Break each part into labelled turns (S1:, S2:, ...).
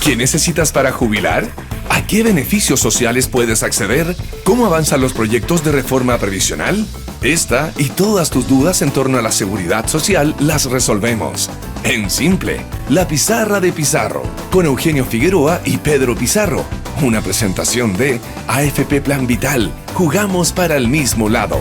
S1: ¿Qué necesitas para jubilar? ¿A qué beneficios sociales puedes acceder? ¿Cómo avanzan los proyectos de reforma previsional? Esta y todas tus dudas en torno a la seguridad social las resolvemos. En Simple, la pizarra de Pizarro, con Eugenio Figueroa y Pedro Pizarro. Una presentación de AFP Plan Vital. Jugamos para el mismo lado.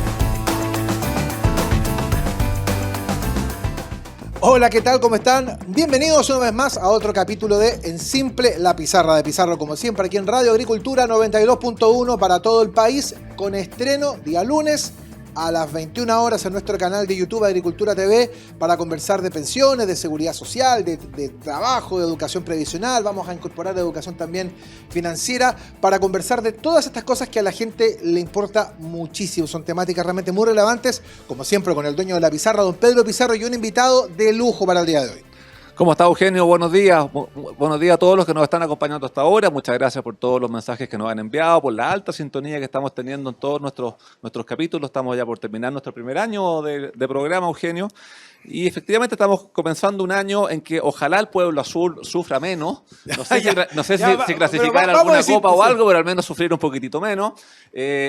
S2: Hola, ¿qué tal? ¿Cómo están? Bienvenidos una vez más a otro capítulo de En Simple, la pizarra de Pizarro, como siempre, aquí en Radio Agricultura 92.1 para todo el país, con estreno día lunes a las 21 horas en nuestro canal de YouTube Agricultura TV para conversar de pensiones, de seguridad social, de trabajo, de educación previsional. Vamos a incorporar educación también financiera para conversar de todas estas cosas que a la gente le importa muchísimo. Son temáticas realmente muy relevantes, como siempre con el dueño de la pizarra, don Pedro Pizarro, y un invitado de lujo para el día de hoy.
S3: ¿Cómo está, Eugenio? Buenos días. Buenos días a todos los que nos están acompañando hasta ahora. Muchas gracias por todos los mensajes que nos han enviado, por la alta sintonía que estamos teniendo en todos nuestros capítulos. Estamos ya por terminar nuestro primer año de programa, Eugenio. Y efectivamente estamos comenzando un año en que ojalá el pueblo azul sufra menos. No sé si clasificar alguna copa o algo, pero al menos sufrir un poquitito menos.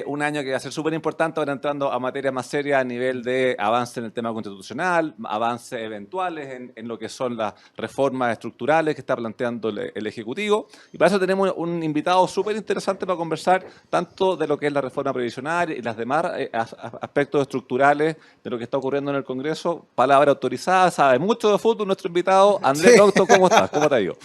S3: Un año que va a ser súper importante, ahora entrando a materias más serias a nivel de avance en el tema constitucional, avances eventuales en lo que son las reformas estructurales que está planteando el Ejecutivo. Y para eso tenemos un invitado súper interesante para conversar tanto de lo que es la reforma previsional y las demás aspectos estructurales de lo que está ocurriendo en el Congreso. Palabra autorizada, sabe mucho de fútbol nuestro invitado. Andrés Doctor, ¿cómo estás? ¿Cómo te ha ido?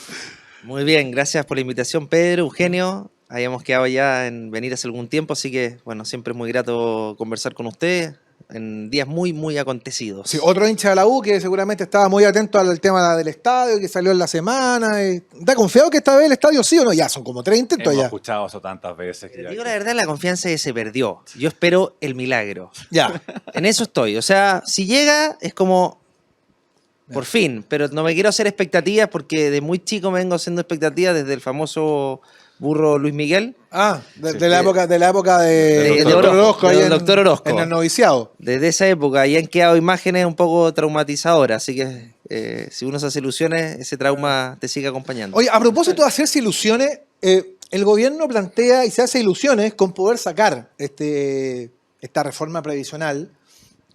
S4: Muy bien, gracias por la invitación, Pedro, Eugenio. Habíamos quedado ya en venir hace algún tiempo, así que bueno, siempre es muy grato conversar con usted en días muy acontecidos.
S2: Sí, otro hincha de la U que seguramente estaba muy atento al tema del estadio que salió en la semana. ¿Está confiado que esta vez el estadio sí o no? Ya son como 3 intentos.
S3: Hemos
S2: ya
S3: escuchado eso tantas veces.
S4: Que digo la verdad, la confianza que se perdió. Yo espero el milagro.
S2: Ya.
S4: En eso estoy. O sea, si llega es como por fin, pero no me quiero hacer expectativas porque de muy chico me vengo haciendo expectativas desde el famoso burro Luis Miguel.
S2: Ah, de la época de
S4: Orozco,
S2: ahí
S4: del doctor Orozco.
S2: En el noviciado.
S4: Desde esa época ahí han quedado imágenes un poco traumatizadoras, así que si uno se hace ilusiones, ese trauma te sigue acompañando.
S2: Oye, a propósito de hacerse ilusiones, el gobierno plantea y se hace ilusiones con poder sacar esta reforma previsional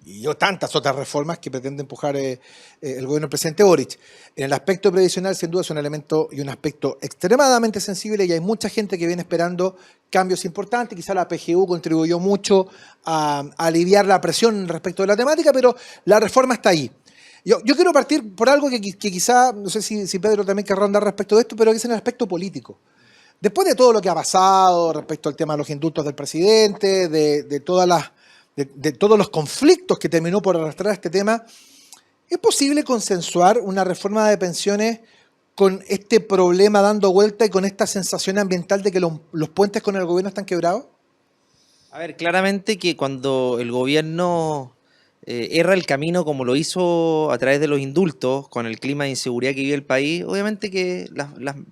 S2: y tantas otras reformas que pretende empujar el gobierno del presidente Boric. En el aspecto previsional, sin duda, es un elemento y un aspecto extremadamente sensible y hay mucha gente que viene esperando cambios importantes. Quizá la PGU contribuyó mucho a aliviar la presión respecto de la temática, pero la reforma está ahí. Yo quiero partir por algo que quizá, no sé si Pedro también querrá andar respecto de esto, pero que es en el aspecto político. Después de todo lo que ha pasado respecto al tema de los indultos del presidente, de todos los conflictos que terminó por arrastrar este tema, ¿es posible consensuar una reforma de pensiones con este problema dando vuelta y con esta sensación ambiental de que los puentes con el gobierno están quebrados?
S4: A ver, claramente que cuando el gobierno erra el camino como lo hizo a través de los indultos, con el clima de inseguridad que vive el país, obviamente que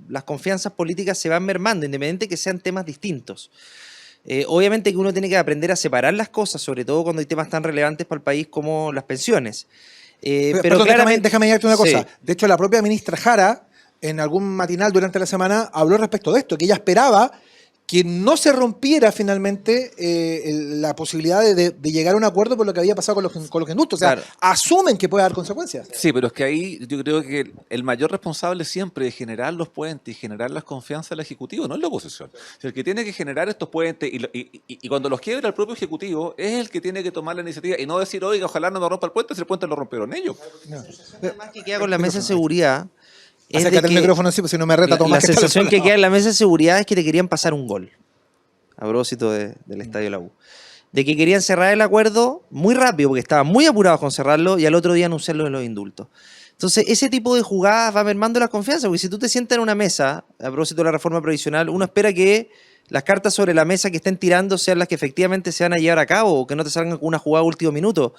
S4: las confianzas políticas se van mermando, independiente de que sean temas distintos. Obviamente que uno tiene que aprender a separar las cosas, sobre todo cuando hay temas tan relevantes para el país como las pensiones. Pero
S2: perdón,
S4: claramente,
S2: déjame decirte una cosa.
S4: Sí.
S2: De hecho, la propia ministra Jara, en algún matinal durante la semana, habló respecto de esto, que ella esperaba que no se rompiera finalmente la posibilidad de llegar a un acuerdo por lo que había pasado con los indultos. O sea,
S4: claro,
S2: asumen que puede haber consecuencias.
S3: Sí, pero es que ahí yo creo que el mayor responsable siempre de generar los puentes y generar las confianzas del Ejecutivo no es la oposición. El que tiene que generar estos puentes y cuando los quiebra el propio Ejecutivo es el que tiene que tomar la iniciativa y no decir, oiga, ojalá no me rompa el puente, si el puente lo rompieron ellos.
S4: además que queda con la mesa de seguridad.
S2: Acércate el micrófono, sí, pues si no me reta Tomás.
S4: La sensación que queda en la mesa de seguridad es que te querían pasar un gol, a propósito del Estadio de la U. De que querían cerrar el acuerdo muy rápido, porque estaban muy apurados con cerrarlo, y al otro día anunciarlo de los indultos. Entonces, ese tipo de jugadas va mermando la confianza, porque si tú te sientas en una mesa, a propósito de la reforma previsional, uno espera que las cartas sobre la mesa que estén tirando sean las que efectivamente se van a llevar a cabo, o que no te salgan con una jugada último minuto.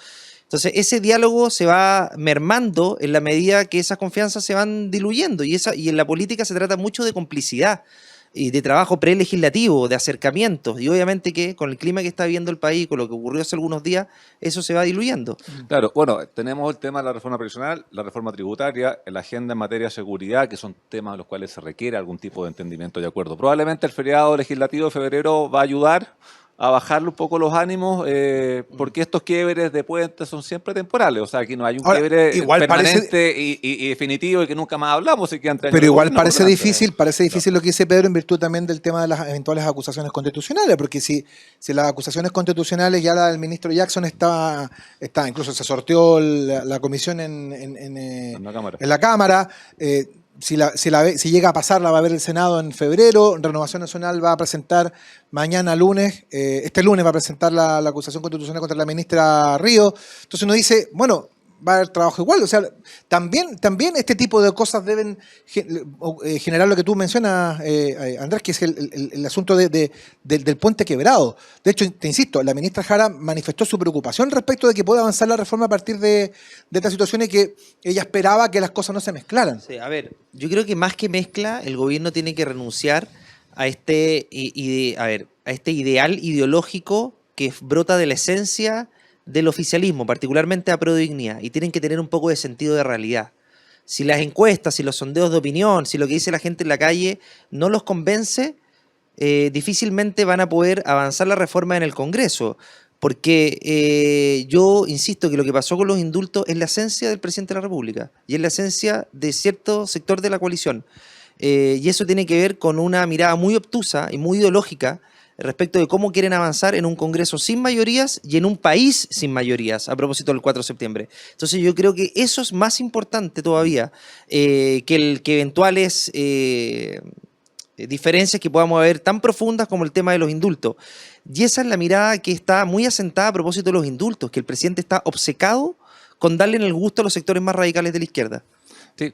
S4: Entonces, ese diálogo se va mermando en la medida que esas confianzas se van diluyendo. Y en la política se trata mucho de complicidad. y de trabajo prelegislativo, de acercamientos, y obviamente que con el clima que está viviendo el país, con lo que ocurrió hace algunos días, eso se va diluyendo.
S3: Claro, bueno, tenemos el tema de la reforma previsional, la reforma tributaria, la agenda en materia de seguridad, que son temas en los cuales se requiere algún tipo de entendimiento y acuerdo. Probablemente el feriado legislativo de febrero va a ayudar a bajarle un poco los ánimos, porque estos quiebres de puentes son siempre temporales. O sea, aquí no hay un
S2: Ahora,
S3: quiebre
S2: igual
S3: permanente y definitivo y que nunca más hablamos. Y que
S2: Pero igual parece difícil lo que dice Pedro en virtud también del tema de las eventuales acusaciones constitucionales, porque si las acusaciones constitucionales, ya la del ministro Jackson está incluso se sorteó la comisión en la Cámara, si llega a pasar, la va a ver el Senado en febrero. Renovación Nacional va a presentar mañana lunes, este lunes va a presentar la acusación constitucional contra la ministra Ríos. Entonces uno dice, bueno, va a haber trabajo igual. O sea, también este tipo de cosas deben generar lo que tú mencionas, Andrés, que es el asunto del puente quebrado. De hecho, te insisto, la ministra Jara manifestó su preocupación respecto de que pueda avanzar la reforma a partir de estas situaciones, que ella esperaba que las cosas no se mezclaran.
S4: Sí, a ver, yo creo que más que mezcla, el gobierno tiene que renunciar a este ideal ideológico que brota de la esencia del oficialismo, particularmente a Prodignidad, y tienen que tener un poco de sentido de realidad. Si las encuestas, si los sondeos de opinión, si lo que dice la gente en la calle no los convence, difícilmente van a poder avanzar la reforma en el Congreso, porque yo insisto que lo que pasó con los indultos es la esencia del presidente de la República y es la esencia de cierto sector de la coalición, y eso tiene que ver con una mirada muy obtusa y muy ideológica respecto de cómo quieren avanzar en un Congreso sin mayorías y en un país sin mayorías, a propósito del 4 de septiembre. Entonces yo creo que eso es más importante todavía que eventuales diferencias que podamos haber tan profundas como el tema de los indultos. Y esa es la mirada que está muy asentada a propósito de los indultos, que el presidente está obcecado con darle en el gusto a los sectores más radicales de la izquierda.
S3: Sí.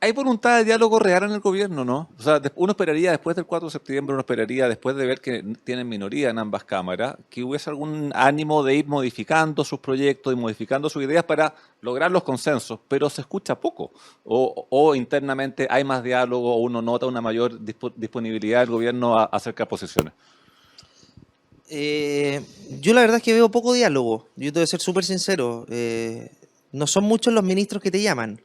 S3: Hay voluntad de diálogo real en el gobierno, ¿no? O sea, uno esperaría después del 4 de septiembre, uno esperaría después de ver que tienen minoría en ambas cámaras, que hubiese algún ánimo de ir modificando sus proyectos y modificando sus ideas para lograr los consensos, pero se escucha poco. O internamente hay más diálogo, o uno nota una mayor disponibilidad del gobierno a acercar posiciones.
S4: Yo la verdad es que veo poco diálogo. Yo te voy a ser súper sincero. No son muchos los ministros que te llaman.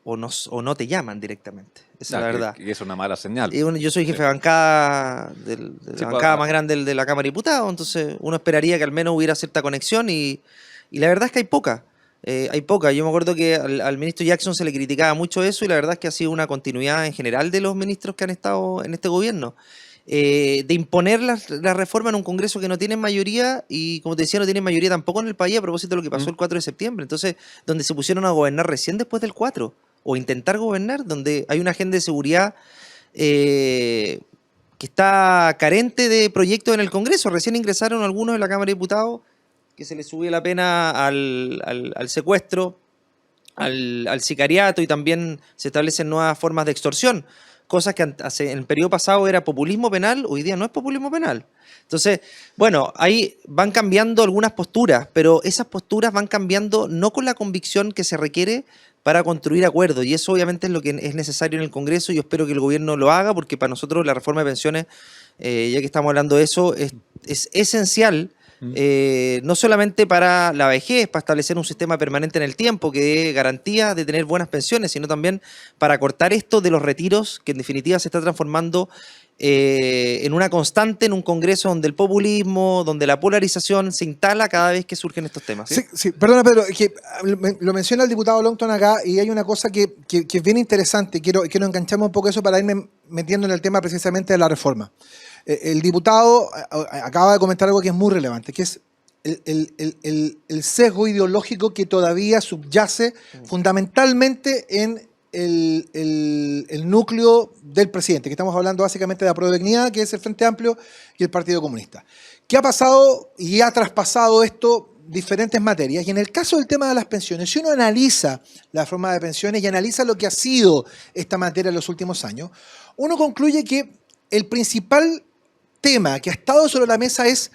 S4: O no te llaman directamente. Esa es la verdad.
S3: Y es una mala señal.
S4: Y bueno, yo soy jefe de bancada, de la bancada más grande de la Cámara de Diputados, entonces uno esperaría que al menos hubiera cierta conexión y la verdad es que hay poca. Hay poca. Yo me acuerdo que al ministro Jackson se le criticaba mucho eso y la verdad es que ha sido una continuidad en general de los ministros que han estado en este gobierno. De imponer la reforma en un Congreso que no tiene mayoría y, como te decía, no tiene mayoría tampoco en el país a propósito de lo que pasó el 4 de septiembre. Entonces, donde se pusieron a gobernar recién después del 4 o intentar gobernar, donde hay una agenda de seguridad que está carente de proyectos en el Congreso. Recién ingresaron algunos en la Cámara de Diputados que se les subió la pena al secuestro, al sicariato y también se establecen nuevas formas de extorsión. Cosas que en el periodo pasado era populismo penal, hoy día no es populismo penal. Entonces, bueno, ahí van cambiando algunas posturas, pero esas posturas van cambiando no con la convicción que se requiere para construir acuerdos, y eso obviamente es lo que es necesario en el Congreso, y yo espero que el gobierno lo haga, porque para nosotros la reforma de pensiones, ya que estamos hablando de eso, es esencial, no solamente para la vejez, para establecer un sistema permanente en el tiempo que dé garantía de tener buenas pensiones, sino también para cortar esto de los retiros, que en definitiva se está transformando en una constante en un Congreso donde el populismo, donde la polarización se instala cada vez que surgen estos temas.
S2: Sí, perdona, Pedro, que lo menciona el diputado Longton acá, y hay una cosa que es bien interesante, quiero engancharme un poco eso para irme metiendo en el tema precisamente de la reforma. El diputado acaba de comentar algo que es muy relevante, que es el sesgo ideológico que todavía subyace fundamentalmente en el núcleo del presidente, que estamos hablando básicamente de la Prodignidad, que es el Frente Amplio y el Partido Comunista. ¿Qué ha pasado y ha traspasado esto diferentes materias? Y en el caso del tema de las pensiones, si uno analiza la reforma de pensiones y analiza lo que ha sido esta materia en los últimos años, uno concluye que el principal tema que ha estado sobre la mesa es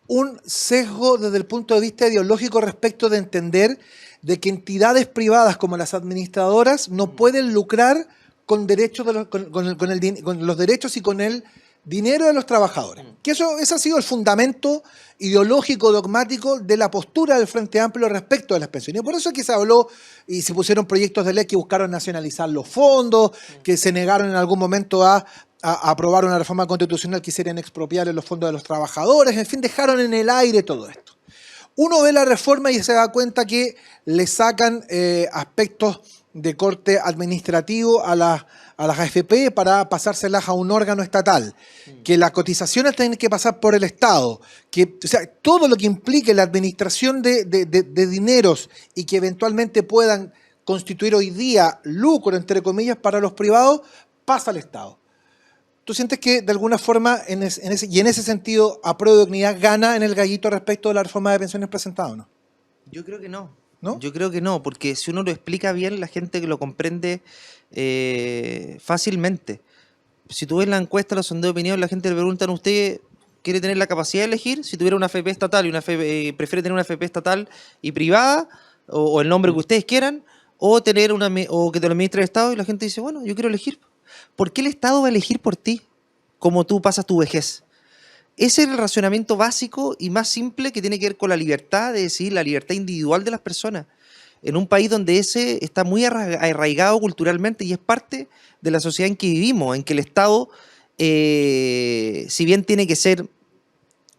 S2: un sesgo desde el punto de vista ideológico respecto de entender de que entidades privadas como las administradoras no pueden lucrar con derechos con los derechos y con el dinero de los trabajadores. Que ese ha sido el fundamento ideológico, dogmático de la postura del Frente Amplio respecto de las pensiones. Y por eso es que se habló y se pusieron proyectos de ley que buscaron nacionalizar los fondos, que se negaron en algún momento a aprobar una reforma constitucional que quisieran expropiar los fondos de los trabajadores. En fin, dejaron en el aire todo esto. Uno ve la reforma y se da cuenta que le sacan aspectos de corte administrativo a las AFP para pasárselas a un órgano estatal, que las cotizaciones tienen que pasar por el Estado, o sea, todo lo que implique la administración de dineros y que eventualmente puedan constituir hoy día lucro, entre comillas, para los privados, pasa al Estado. ¿Tú sientes que de alguna forma, en ese sentido, Apruebo Dignidad gana en el gallito respecto de la reforma de pensiones presentada o no?
S4: Yo creo que no.
S2: ¿No?
S4: Yo creo que no, porque si uno lo explica bien, la gente que lo comprende fácilmente. Si tú ves la encuesta, los sondeos de opinión, la gente le preguntan: ¿usted quiere tener la capacidad de elegir? Si tuviera una AFP estatal y prefiere tener una AFP estatal y privada, o el nombre que ustedes quieran, o que te lo administre el Estado, y la gente dice: bueno, yo quiero elegir. ¿Por qué el Estado va a elegir por ti cómo tú pasas tu vejez? Ese es el racionamiento básico y más simple que tiene que ver con la libertad de decidir, la libertad individual de las personas. En un país donde ese está muy arraigado culturalmente y es parte de la sociedad en que vivimos, en que el Estado, si bien tiene que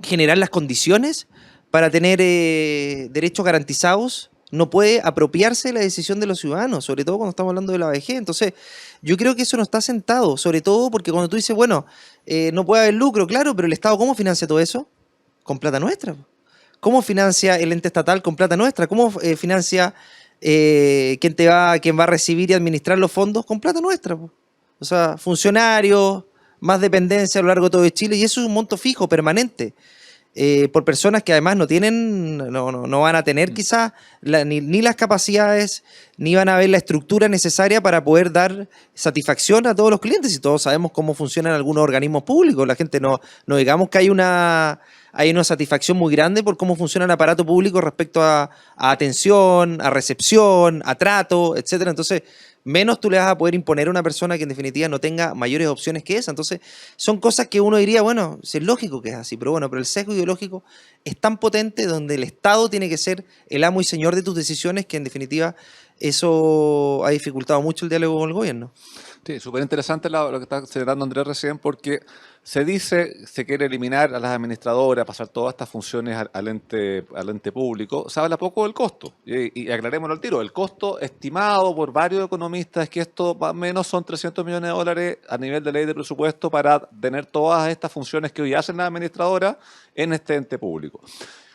S4: generar las condiciones para tener derechos garantizados, no puede apropiarse de la decisión de los ciudadanos, sobre todo cuando estamos hablando de la vejez. Entonces, yo creo que eso no está sentado, sobre todo porque cuando tú dices, bueno, no puede haber lucro, claro, pero el Estado, ¿cómo financia todo eso? Con plata nuestra. ¿Cómo financia el ente estatal con plata nuestra? ¿Cómo financia quien va a recibir y administrar los fondos con plata nuestra? O sea, funcionarios, más dependencia a lo largo de todo Chile, y eso es un monto fijo, permanente. Por personas que además no van a tener quizás ni las capacidades, ni van a ver la estructura necesaria para poder dar satisfacción a todos los clientes, y todos sabemos cómo funcionan algunos organismos públicos. La gente no digamos que hay una satisfacción muy grande por cómo funciona el aparato público respecto a atención, a recepción, a trato, etcétera. Entonces, menos tú le vas a poder imponer a una persona que en definitiva no tenga mayores opciones que esa. Entonces, son cosas que uno diría, bueno, si es lógico que es así, pero el sesgo ideológico es tan potente, donde el Estado tiene que ser el amo y señor de tus decisiones, que en definitiva eso ha dificultado mucho el diálogo con el gobierno.
S3: Sí, súper interesante lo que está señalando Andrés recién, porque se quiere eliminar a las administradoras, pasar todas estas funciones al ente público. Se habla poco del costo, y aclarémoslo al tiro. El costo estimado por varios economistas es que esto más o menos son $300 millones a nivel de ley de presupuesto para tener todas estas funciones que hoy hacen las administradoras en este ente público.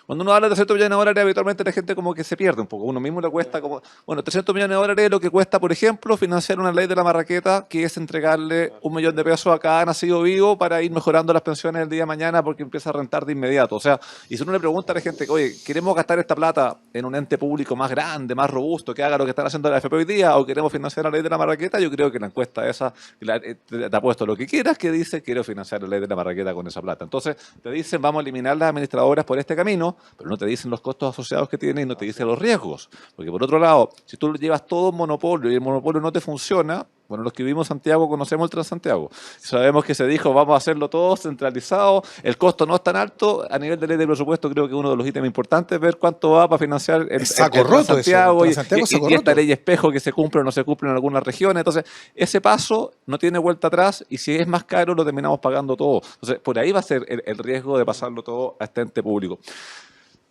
S3: Cuando uno habla de $300 millones, habitualmente la gente como que se pierde un poco. Uno mismo le cuesta como... Bueno, $300 millones es lo que cuesta, por ejemplo, financiar una ley de la marraqueta, que es entregarle $1 millón a cada nacido vivo para ir mejorando las pensiones el día de mañana, porque empieza a rentar de inmediato. O sea, y si uno le pregunta a la gente, oye, ¿queremos gastar esta plata en un ente público más grande, más robusto, que haga lo que están haciendo la AFP hoy día, o queremos financiar la ley de la marraqueta? Yo creo que la encuesta esa, te apuesto lo que quieras, que dice, quiero financiar la ley de la marraqueta con esa plata. Entonces, te dicen, vamos a eliminar las administradoras por este camino, pero no te dicen los costos asociados que tiene y no te dicen los riesgos. Porque por otro lado, si tú llevas todo un monopolio y el monopolio no te funciona, bueno, los que vivimos en Santiago conocemos el Transantiago. Sabemos que se dijo, vamos a hacerlo todo centralizado, el costo no es tan alto. A nivel de ley de presupuesto, creo que uno de los ítems importantes es ver cuánto va para financiar el Transantiago, y esta ley espejo que se cumple o no se cumple en algunas regiones. Entonces, ese paso no tiene vuelta atrás, y si es más caro, lo terminamos pagando todo. Entonces, por ahí va a ser el riesgo de pasarlo todo a este ente público.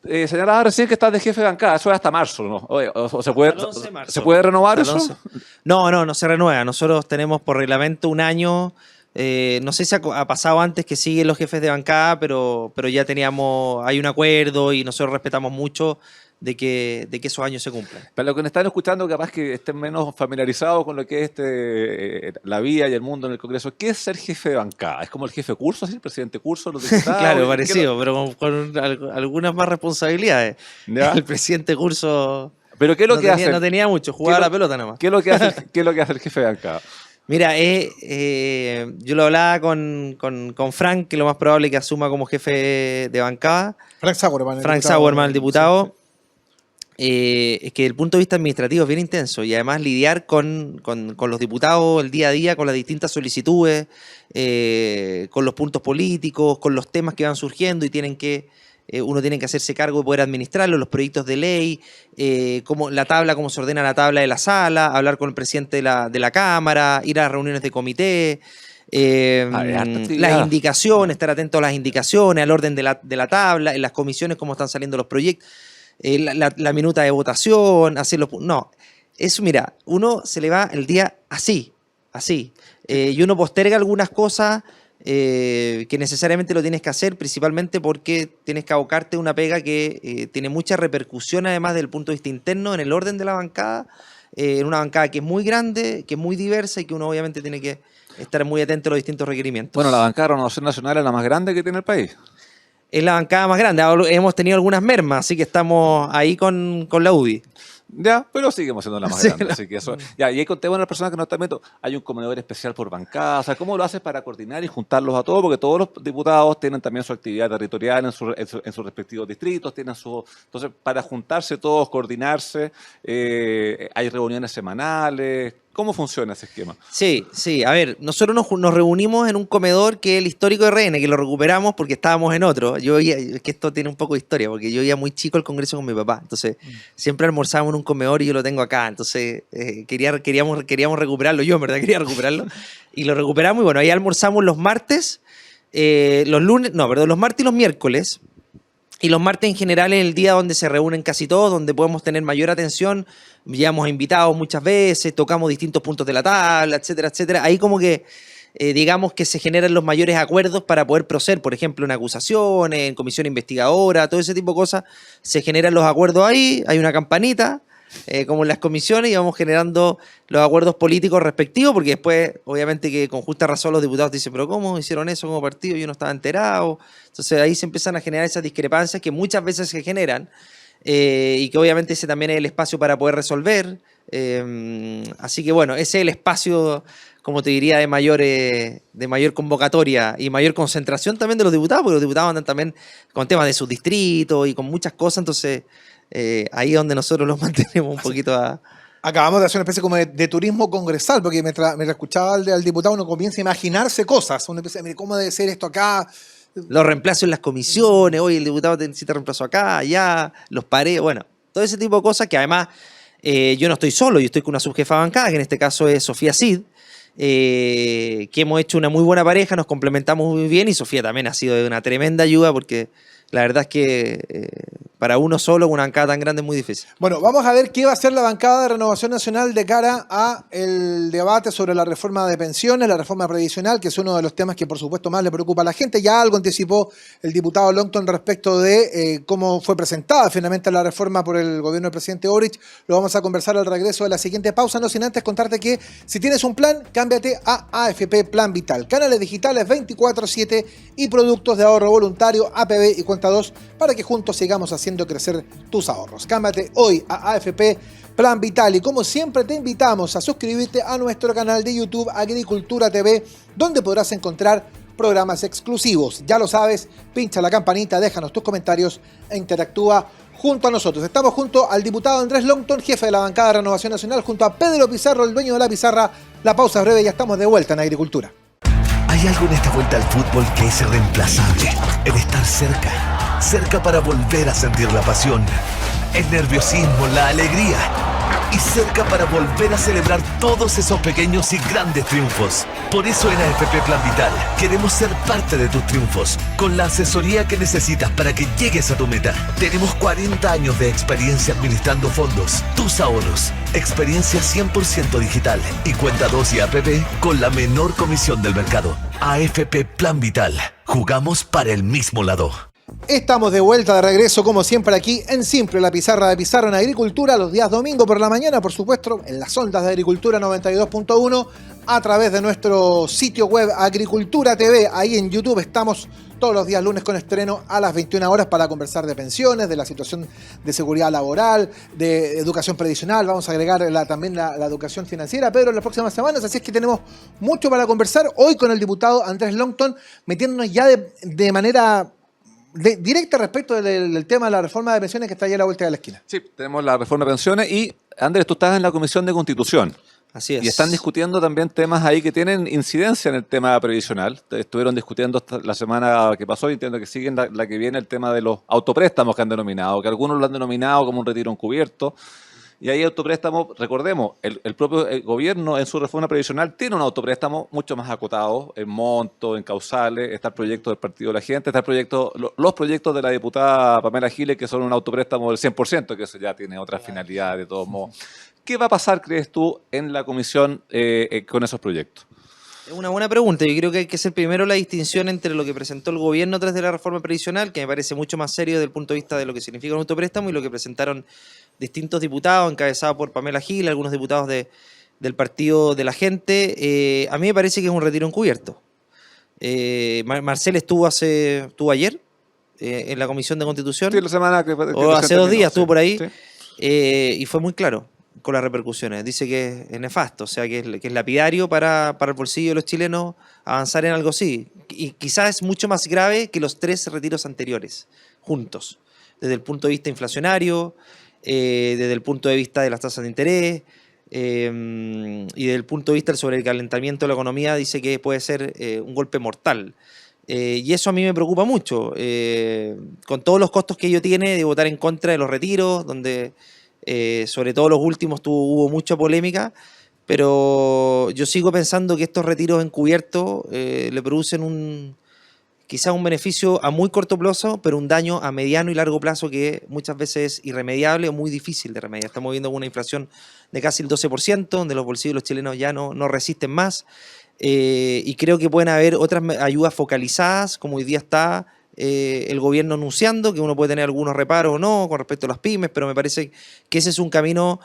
S3: Señalaba recién que estás de jefe de bancada, eso es hasta marzo, ¿no? ¿O se puede renovar eso?
S4: No se renueva. Nosotros tenemos por reglamento un año. No sé si ha pasado antes que siguen los jefes de bancada, pero ya hay un acuerdo y nosotros respetamos mucho de que esos años se cumplan.
S3: Para los que nos están escuchando, capaz que estén menos familiarizados con lo que es la vía y el mundo en el Congreso, ¿qué es ser jefe de bancada? ¿Es como el jefe de curso, así, el presidente de curso, los diputados?
S4: Claro, parecido, pero con algunas más responsabilidades. ¿Ya? El presidente de curso
S3: ¿Pero qué es lo que hace?
S4: No tenía mucho, jugaba la pelota nomás.
S3: ¿Qué es lo que hace el jefe de bancada?
S4: Mira, yo lo hablaba con Frank, que lo más probable es que asuma como jefe de bancada.
S2: Frank Sauerman, el diputado.
S4: es que desde el punto de vista administrativo es bien intenso y además lidiar con los diputados el día a día, con las distintas solicitudes, con los puntos políticos, con los temas que van surgiendo y uno tiene que hacerse cargo de poder administrarlo, los proyectos de ley, cómo se ordena la tabla de la sala, hablar con el presidente de la Cámara, ir a las reuniones de comité, las indicaciones, estar atento a las indicaciones, al orden de la tabla, en las comisiones cómo están saliendo los proyectos, la minuta de votación, no, eso mira, uno se le va el día así, y uno posterga algunas cosas que necesariamente lo tienes que hacer, principalmente porque tienes que abocarte a una pega que tiene mucha repercusión, además del punto de vista interno, en el orden de la bancada, en una bancada que es muy grande, que es muy diversa y que uno obviamente tiene que estar muy atento a los distintos requerimientos.
S3: Bueno, la bancada de Renovación Nacional es la más grande que tiene el país.
S4: Es la bancada más grande. Ahora hemos tenido algunas mermas, así que estamos ahí con la UDI.
S3: Ya, pero seguimos siendo la más grande. Así que eso, ya, y ahí contemos a las personas que no están viendo, hay un comedor especial por bancada. O sea, ¿cómo lo haces para coordinar y juntarlos a todos? Porque todos los diputados tienen también su actividad territorial en sus respectivos distritos, entonces, para juntarse todos, coordinarse, hay reuniones semanales. ¿Cómo funciona ese esquema?
S4: Sí. A ver, nosotros nos reunimos en un comedor que es el histórico de RN, que lo recuperamos porque estábamos en otro. Es que esto tiene un poco de historia, porque yo iba muy chico al Congreso con mi papá. Entonces, siempre almorzábamos en un comedor y yo lo tengo acá. Entonces, queríamos recuperarlo. Yo, en verdad, quería recuperarlo. Y lo recuperamos y bueno, ahí almorzamos los martes, los martes y los miércoles. Y los martes en general es el día donde se reúnen casi todos, donde podemos tener mayor atención, llevamos a invitados muchas veces, tocamos distintos puntos de la tabla, etcétera, etcétera. Ahí como que digamos que se generan los mayores acuerdos para poder proceder, por ejemplo, en acusaciones, en comisión investigadora, todo ese tipo de cosas. Se generan los acuerdos ahí, hay una campanita, como en las comisiones, y vamos generando los acuerdos políticos respectivos, porque después, obviamente, que con justa razón los diputados dicen, pero ¿cómo hicieron eso como partido? Yo no estaba enterado. Entonces ahí se empiezan a generar esas discrepancias que muchas veces se generan, y que obviamente ese también es el espacio para poder resolver. Así que bueno, ese es el espacio, como te diría, de mayor convocatoria y mayor concentración también de los diputados, porque los diputados andan también con temas de sus distritos y con muchas cosas, entonces ahí es donde nosotros los mantenemos un poquito a...
S2: Acabamos de hacer una especie como de turismo congresal, porque mientras escuchaba al diputado uno comienza a imaginarse cosas, uno empieza a decir, ¿cómo debe ser esto acá?
S4: Los reemplazos en las comisiones, hoy el diputado necesita reemplazo acá, allá, los pareos, bueno, todo ese tipo de cosas que además yo no estoy solo, yo estoy con una subjefa de bancada, que en este caso es Sofía Cid, que hemos hecho una muy buena pareja, nos complementamos muy bien y Sofía también ha sido de una tremenda ayuda porque la verdad es que para uno solo, con una bancada tan grande, es muy difícil.
S2: Bueno, vamos a ver qué va a hacer la bancada de Renovación Nacional de cara a el debate sobre la reforma de pensiones, la reforma previsional, que es uno de los temas que por supuesto más le preocupa a la gente. Ya algo anticipó el diputado Longton respecto de cómo fue presentada finalmente la reforma por el gobierno del presidente Boric. Lo vamos a conversar al regreso de la siguiente pausa, no sin antes contarte que si tienes un plan, cámbiate a AFP Plan Vital. Canales digitales 24/7 y productos de ahorro voluntario, APB y Cuenta 2 para que juntos sigamos haciendo crecer tus ahorros. Cámbiate hoy a AFP Plan Vital y como siempre te invitamos a suscribirte a nuestro canal de YouTube Agricultura TV, donde podrás encontrar programas exclusivos. Ya lo sabes, pincha la campanita, déjanos tus comentarios e interactúa junto a nosotros. Estamos junto al diputado Andrés Longton, jefe de la bancada de Renovación Nacional, junto a Pedro Pizarro, el dueño de la pizarra. La pausa es breve y ya estamos de vuelta en Agricultura.
S5: Hay algo en esta vuelta al fútbol que es irreemplazable. El estar cerca para volver a sentir la pasión, el nerviosismo, la alegría, y cerca para volver a celebrar todos esos pequeños y grandes triunfos. Por eso en AFP Plan Vital queremos ser parte de tus triunfos, con la asesoría que necesitas para que llegues a tu meta. Tenemos 40 años de experiencia administrando fondos, tus ahorros, experiencia 100% digital y Cuenta 2 y APB con la menor comisión del mercado. AFP Plan Vital, jugamos para el mismo lado.
S2: Estamos de vuelta, de regreso, como siempre, aquí en Simple, la pizarra de Pizarro en Agricultura, los días domingo por la mañana, por supuesto, en las ondas de Agricultura 92.1, a través de nuestro sitio web Agricultura TV. Ahí en YouTube estamos todos los días lunes con estreno a las 21 horas para conversar de pensiones, de la situación de seguridad laboral, de educación previsional. Vamos a agregar también la educación financiera, Pedro, en las próximas semanas. Así es que tenemos mucho para conversar hoy con el diputado Andrés Longton, metiéndonos ya de manera directa respecto del tema de la reforma de pensiones que está allá a la vuelta de la esquina.
S3: Sí, tenemos la reforma de pensiones y, Andrés, tú estás en la Comisión de Constitución.
S4: Así es.
S3: Y están discutiendo también temas ahí que tienen incidencia en el tema previsional. Estuvieron discutiendo la semana que pasó y entiendo que siguen la que viene el tema de los autopréstamos que han denominado, que algunos lo han denominado como un retiro encubierto. Y ahí autopréstamos, recordemos, el propio gobierno en su reforma previsional tiene un autopréstamo mucho más acotado en monto, en causales. Está el proyecto del Partido de la Gente, está el proyecto, los proyectos de la diputada Pamela Giles, que son un autopréstamo del 100%, que eso ya tiene otra finalidad de todos modos. ¿Qué va a pasar, crees tú, en la comisión con esos proyectos?
S4: Es una buena pregunta. Yo creo que hay que hacer primero la distinción entre lo que presentó el gobierno tras de la reforma previsional, que me parece mucho más serio desde el punto de vista de lo que significa un autopréstamo, y lo que presentaron distintos diputados, encabezados por Pamela Giles, algunos diputados del Partido de la Gente. A mí me parece que es un retiro encubierto. Marcel estuvo ayer en la Comisión de Constitución.
S3: Sí, la semana
S4: o hace 2 días estuvo por ahí.
S3: Sí.
S4: Y fue muy claro con las repercusiones. Dice que es nefasto, o sea, que es lapidario para el bolsillo de los chilenos avanzar en algo así. Y quizás es mucho más grave que los 3 retiros anteriores, juntos, desde el punto de vista inflacionario, desde el punto de vista de las tasas de interés, y desde el punto de vista del sobrecalentamiento de la economía. Dice que puede ser un golpe mortal. Y eso a mí me preocupa mucho, con todos los costos que ello tiene de votar en contra de los retiros, donde sobre todo los últimos hubo mucha polémica, pero yo sigo pensando que estos retiros encubiertos le producen quizás un beneficio a muy corto plazo, pero un daño a mediano y largo plazo que muchas veces es irremediable o muy difícil de remediar. Estamos viendo una inflación de casi el 12%, donde los bolsillos de los chilenos ya no resisten más. Y creo que pueden haber otras ayudas focalizadas, como hoy día está el gobierno anunciando, que uno puede tener algunos reparos o no con respecto a las pymes, pero me parece que ese es un camino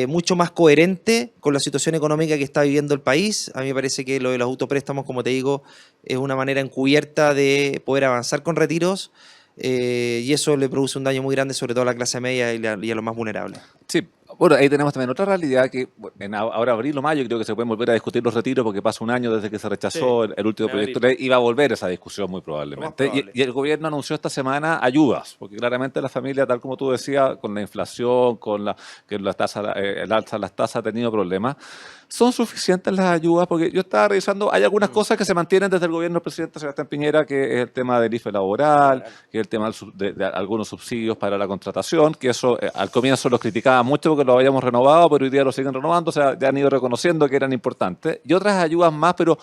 S4: mucho más coherente con la situación económica que está viviendo el país. A mí me parece que lo de los autopréstamos, como te digo, es una manera encubierta de poder avanzar con retiros, y eso le produce un daño muy grande, sobre todo a la clase media y a los más vulnerables.
S3: Sí, bueno, ahí tenemos también otra realidad que ahora abril o mayo creo que se pueden volver a discutir los retiros porque pasa un año desde que se rechazó el último proyecto de ley y va a volver esa discusión muy probablemente. Y el gobierno anunció esta semana ayudas, porque claramente la familia, tal como tú decías, con la inflación, con el alza de las tasas ha tenido problemas. ¿Son suficientes las ayudas? Porque yo estaba revisando, hay algunas cosas que se mantienen desde el gobierno del presidente Sebastián Piñera, que es el tema del IFE laboral, que es el tema de algunos subsidios para la contratación, que eso al comienzo los criticaba mucho porque lo habíamos renovado, pero hoy día lo siguen renovando, o sea, ya han ido reconociendo que eran importantes. Y otras ayudas más, pero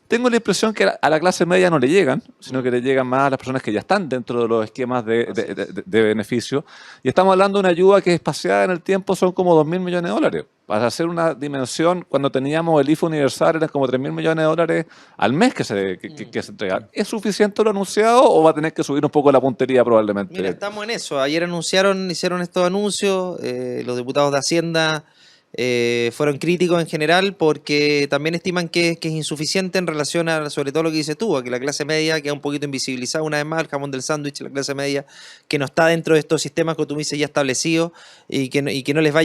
S3: tengo la impresión que a la clase media no le llegan, sino que le llegan más a las personas que ya están dentro de los esquemas de beneficio. Y estamos hablando de una ayuda que espaciada en el tiempo son como 2.000 millones de dólares. Para hacer una dimensión, cuando teníamos el IFE universal eran como 3.000 millones de dólares al mes que se entregan. ¿Es suficiente lo anunciado o va a tener que subir un poco la puntería probablemente?
S4: Mira, estamos en eso. Ayer hicieron estos anuncios, los diputados de Hacienda fueron críticos en general porque también estiman que es insuficiente en relación a, sobre todo lo que dices tú, a que la clase media queda un poquito invisibilizada una vez más, el jamón del sándwich, la clase media que no está dentro de estos sistemas que tú dices ya establecidos y que no les va a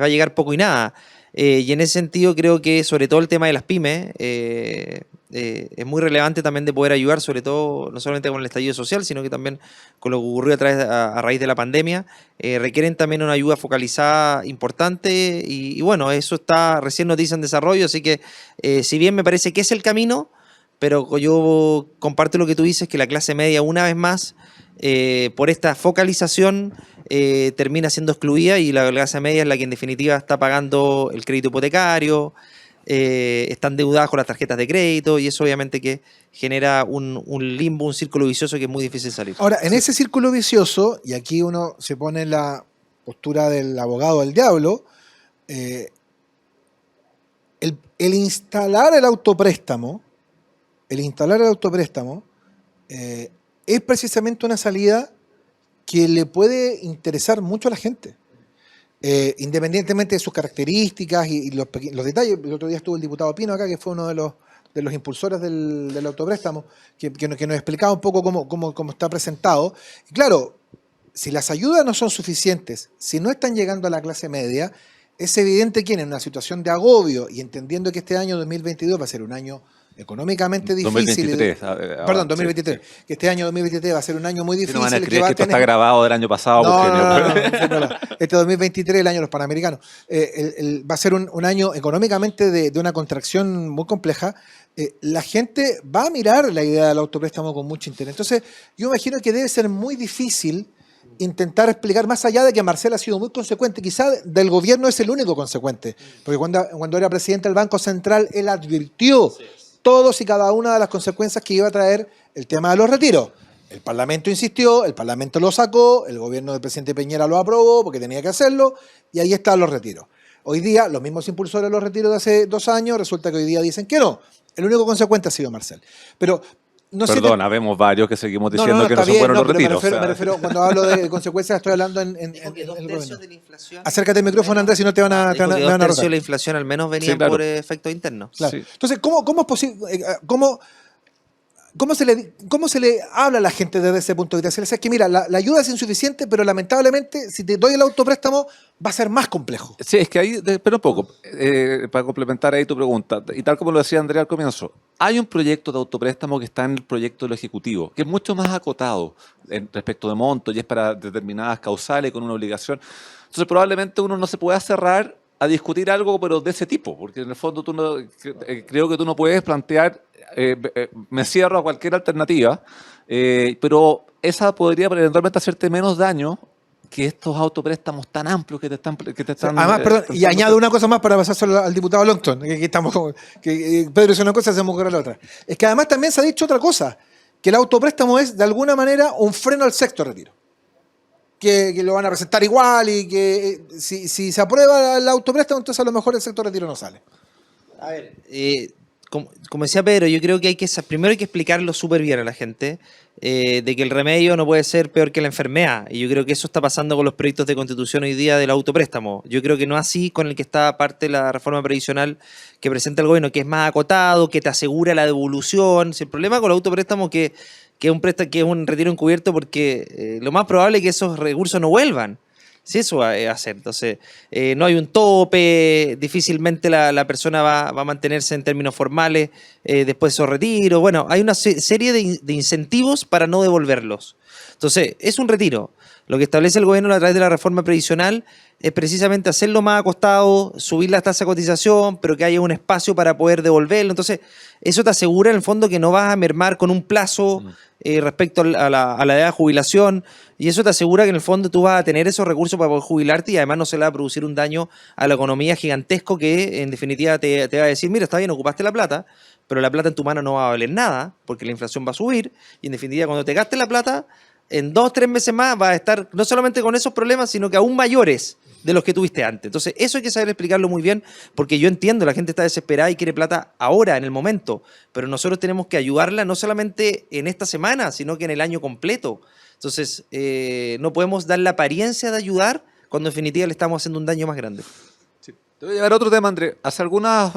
S4: llegar poco y nada. Y en ese sentido creo que sobre todo el tema de las pymes es muy relevante también de poder ayudar, sobre todo no solamente con el estallido social, sino que también con lo que ocurrió a raíz de la pandemia. Requieren también una ayuda focalizada importante y bueno, eso está recién noticia en desarrollo, así que si bien me parece que es el camino, pero yo comparto lo que tú dices, que la clase media una vez más, por esta focalización, termina siendo excluida y la clase media es la que en definitiva está pagando el crédito hipotecario, están endeudadas con las tarjetas de crédito y eso obviamente que genera un limbo, un círculo vicioso que es muy difícil salir.
S2: Ahora, en ese círculo vicioso, y aquí uno se pone en la postura del abogado del diablo, el instalar el autopréstamo es precisamente una salida que le puede interesar mucho a la gente. Independientemente de sus características y los detalles. El otro día estuvo el diputado Pino acá, que fue uno de los impulsores del autopréstamo, que nos explicaba un poco cómo está presentado. Y claro, si las ayudas no son suficientes, si no están llegando a la clase media, es evidente que en una situación de agobio y entendiendo que este año 2022 va a ser un año económicamente difícil.
S3: 2023.
S2: Perdón, 2023.
S3: Sí, sí.
S2: Que este año 2023 va a ser un año muy
S3: Sí,
S2: difícil.
S3: no van a
S2: que
S3: creer
S2: va
S3: que
S2: a
S3: esto
S2: tener-
S3: está grabado del año pasado.
S2: No,
S3: Eugenio,
S2: no,
S3: pero-
S2: no, no, no, no. Este 2023, el año de los Panamericanos, va a ser un año económicamente de una contracción muy compleja. La gente va a mirar la idea del autopréstamo con mucho interés. Entonces, yo imagino que debe ser muy difícil intentar explicar, más allá de que Marcel ha sido muy consecuente, quizá del gobierno es el único consecuente, porque cuando era presidente del Banco Central, él advirtió todos y cada una de las consecuencias que iba a traer el tema de los retiros. El Parlamento insistió, el Parlamento lo sacó, el gobierno del presidente Piñera lo aprobó porque tenía que hacerlo, y ahí están los retiros. Hoy día, los mismos impulsores de los retiros de hace 2 años, resulta que hoy día dicen que no. El único consecuente ha sido Marcel. Pero no sé.
S3: Perdona, vemos varios que seguimos
S2: No,
S3: diciendo que no
S2: está
S3: son
S2: bien,
S3: buenos los
S2: pero
S3: retiros.
S2: me refiero, cuando hablo de consecuencias, estoy hablando en
S4: Dijo que
S2: el
S4: 2/3
S2: gobierno.
S4: de la inflación.
S2: Acércate al micrófono, Andrés, si no te van a,
S4: Dijo que
S2: me van a
S4: 2/3 de
S2: rotar.
S4: la inflación al menos venían
S3: Sí, claro.
S4: por efectos internos.
S2: Claro.
S3: Sí.
S2: Entonces, ¿cómo es posible? ¿Cómo se le habla a la gente desde ese punto de vista? Se le dice que mira, la ayuda es insuficiente, pero lamentablemente, si te doy el autopréstamo, va a ser más complejo.
S3: Sí, es que ahí, espera un poco, para complementar ahí tu pregunta, y tal como lo decía Andrea al comienzo, hay un proyecto de autopréstamo que está en el proyecto del Ejecutivo, que es mucho más acotado respecto de monto y es para determinadas causales con una obligación. Entonces probablemente uno no se pueda cerrar a discutir algo pero de ese tipo, porque en el fondo tú no, creo que tú no puedes plantear, me cierro a cualquier alternativa, pero esa podría eventualmente hacerte menos daño que estos autopréstamos tan amplios que te están
S2: Además, perdón, y
S3: prestando.
S2: añado una cosa más para pasárselo al diputado Longton, que estamos que Pedro dice una cosa y se me ocurre la otra. Es que además también se ha dicho otra cosa, que el autopréstamo es de alguna manera un freno al sexto retiro. Que lo van a presentar igual y que si se aprueba el autopréstamo, entonces a lo mejor el sexto retiro no sale.
S4: A ver, como decía Pedro, yo creo que primero hay que explicarlo súper bien a la gente, de que el remedio no puede ser peor que la enfermedad. Y yo creo que eso está pasando con los proyectos de constitución hoy día del autopréstamo. Yo creo que no así con el que está parte de la reforma previsional que presenta el gobierno, que es más acotado, que te asegura la devolución. Si el problema con el autopréstamo que es un retiro encubierto porque lo más probable es que esos recursos no vuelvan. Si eso va a hacer. Entonces, no hay un tope, difícilmente la persona va a mantenerse en términos formales después de esos retiros. Bueno, hay una serie de incentivos para no devolverlos. Entonces, es un retiro. Lo que establece el gobierno a través de la reforma previsional es precisamente hacerlo más acostado, subir la tasa de cotización, pero que haya un espacio para poder devolverlo. Entonces, eso te asegura en el fondo que no vas a mermar con un plazo respecto a la edad de jubilación, y eso te asegura que en el fondo tú vas a tener esos recursos para poder jubilarte y además no se le va a producir un daño a la economía gigantesco que en definitiva te va a decir, mira, está bien, ocupaste la plata, pero la plata en tu mano no va a valer nada porque la inflación va a subir y en definitiva cuando te gastes la plata, en 2 o 3 meses más vas a estar no solamente con esos problemas, sino que aún mayores de los que tuviste antes. Entonces, eso hay que saber explicarlo muy bien, porque yo entiendo, la gente está desesperada y quiere plata ahora, en el momento, pero nosotros tenemos que ayudarla no solamente en esta semana, sino que en el año completo. Entonces, no podemos dar la apariencia de ayudar cuando en definitiva le estamos haciendo un daño más grande.
S3: Te voy a llevar a otro tema, André. Hace algunas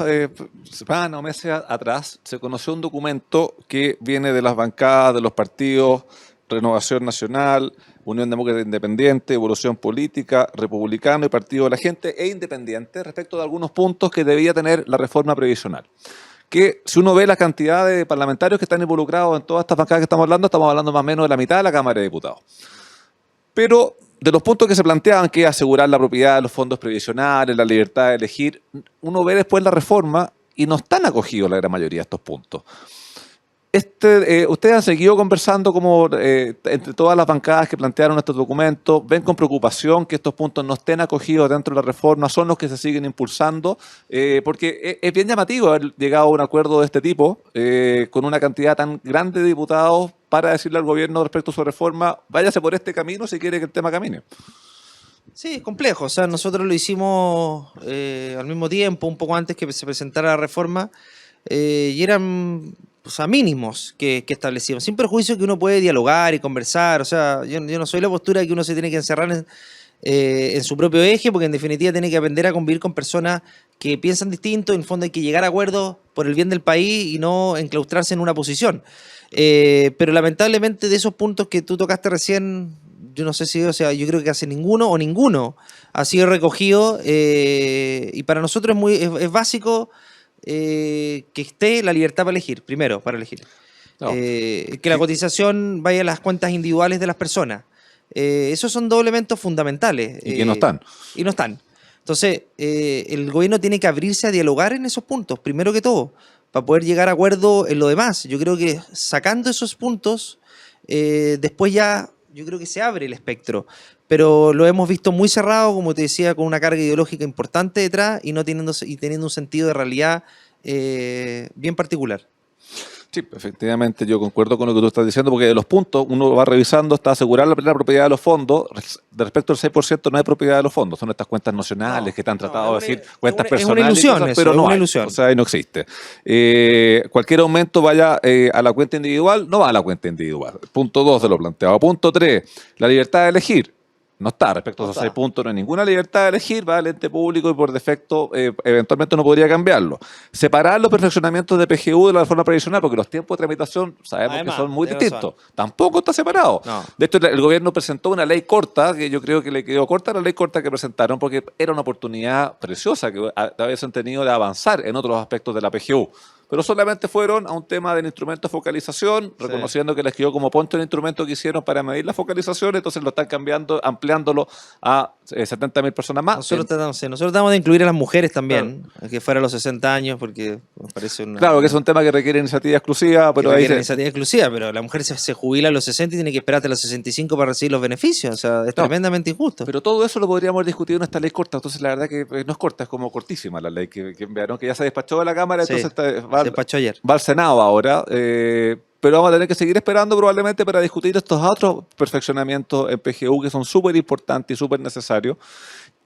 S3: semanas o meses atrás se conoció un documento que viene de las bancadas de los partidos Renovación Nacional, Unión Demócrata Independiente, Evolución Política, Republicano y Partido de la Gente e Independiente respecto de algunos puntos que debía tener la reforma previsional. Que si uno ve la cantidad de parlamentarios que están involucrados en todas estas bancadas que estamos hablando más o menos de la mitad de la Cámara de Diputados. Pero de los puntos que se planteaban, que es asegurar la propiedad de los fondos previsionales, la libertad de elegir, uno ve después la reforma y no están acogidos la gran mayoría de estos puntos. Ustedes han seguido conversando como entre todas las bancadas que plantearon estos documentos, ven con preocupación que estos puntos no estén acogidos dentro de la reforma, son los que se siguen impulsando, porque es bien llamativo haber llegado a un acuerdo de este tipo con una cantidad tan grande de diputados para decirle al gobierno respecto a su reforma, váyase por este camino si quiere que el tema camine.
S4: Sí, es complejo. O sea, nosotros lo hicimos al mismo tiempo, un poco antes que se presentara la reforma, y eran mínimos que establecimos, sin perjuicio que uno puede dialogar y conversar. O sea, yo no soy la postura de que uno se tiene que encerrar en su propio eje, porque en definitiva tiene que aprender a convivir con personas que piensan distinto. En el fondo hay que llegar a acuerdos por el bien del país y no enclaustrarse en una posición. Pero lamentablemente de esos puntos que tú tocaste recién, yo no sé si, o sea, yo creo que hace ninguno ha sido recogido, y para nosotros es básico que esté la libertad para elegir, primero, para elegir.
S3: No.
S4: Que la cotización vaya a las cuentas individuales de las personas. Esos son dos elementos fundamentales.
S3: Y que no están.
S4: Y no están. Entonces, el gobierno tiene que abrirse a dialogar en esos puntos, primero que todo, para poder llegar a acuerdo en lo demás. Yo creo que sacando esos puntos, después ya, yo creo que se abre el espectro. Pero lo hemos visto muy cerrado, como te decía, con una carga ideológica importante detrás y teniendo un sentido de realidad bien particular.
S3: Sí, efectivamente, yo concuerdo con lo que tú estás diciendo, porque de los puntos uno va revisando hasta asegurar la plena propiedad de los fondos. Respecto al 6% no hay propiedad de los fondos, son estas cuentas nacionales que te han tratado de decir cuentas personales,
S4: es una ilusión,
S3: cosas, pero
S4: eso,
S3: no
S4: es una
S3: hay.
S4: ilusión.
S3: O sea, ahí no existe. Cualquier aumento vaya a la cuenta individual, no va a la cuenta individual. Punto 2 de lo planteado. Punto 3, la libertad de elegir. No está, respecto a esos 6 puntos, no hay ninguna libertad de elegir, va al ente público y por defecto eventualmente no podría cambiarlo. Separar los perfeccionamientos de PGU de la reforma previsional, porque los tiempos de tramitación sabemos
S4: Además,
S3: que son muy
S4: tienes
S3: distintos.
S4: razón.
S3: Tampoco está separado.
S4: No.
S3: De hecho, el gobierno presentó una ley corta, que yo creo que le quedó corta la ley corta que presentaron, porque era una oportunidad preciosa que habían tenido de avanzar en otros aspectos de la PGU. Pero solamente fueron a un tema del instrumento de focalización, reconociendo que les quedó como punto el instrumento que hicieron para medir la focalización, entonces lo están cambiando, ampliándolo a 70.000 personas más.
S4: Nosotros tratamos de incluir a las mujeres también, que fuera a los 60 años, porque me parece una...
S3: Claro, que es un tema que requiere iniciativa exclusiva, pero ahí
S4: iniciativa exclusiva, pero la mujer se jubila a los 60 y tiene que esperar hasta los 65 para recibir los beneficios. O sea, es tremendamente injusto.
S3: Pero todo eso lo podríamos haber discutido en esta ley corta. Entonces, la verdad que no es corta, es como cortísima la ley que enviaron, que ya se despachó de la Cámara,
S4: Sí,
S3: entonces
S4: se despachó ayer.
S3: va al Senado ahora. Pero vamos a tener que seguir esperando probablemente para discutir estos otros perfeccionamientos en PGU que son súper importantes y súper necesarios.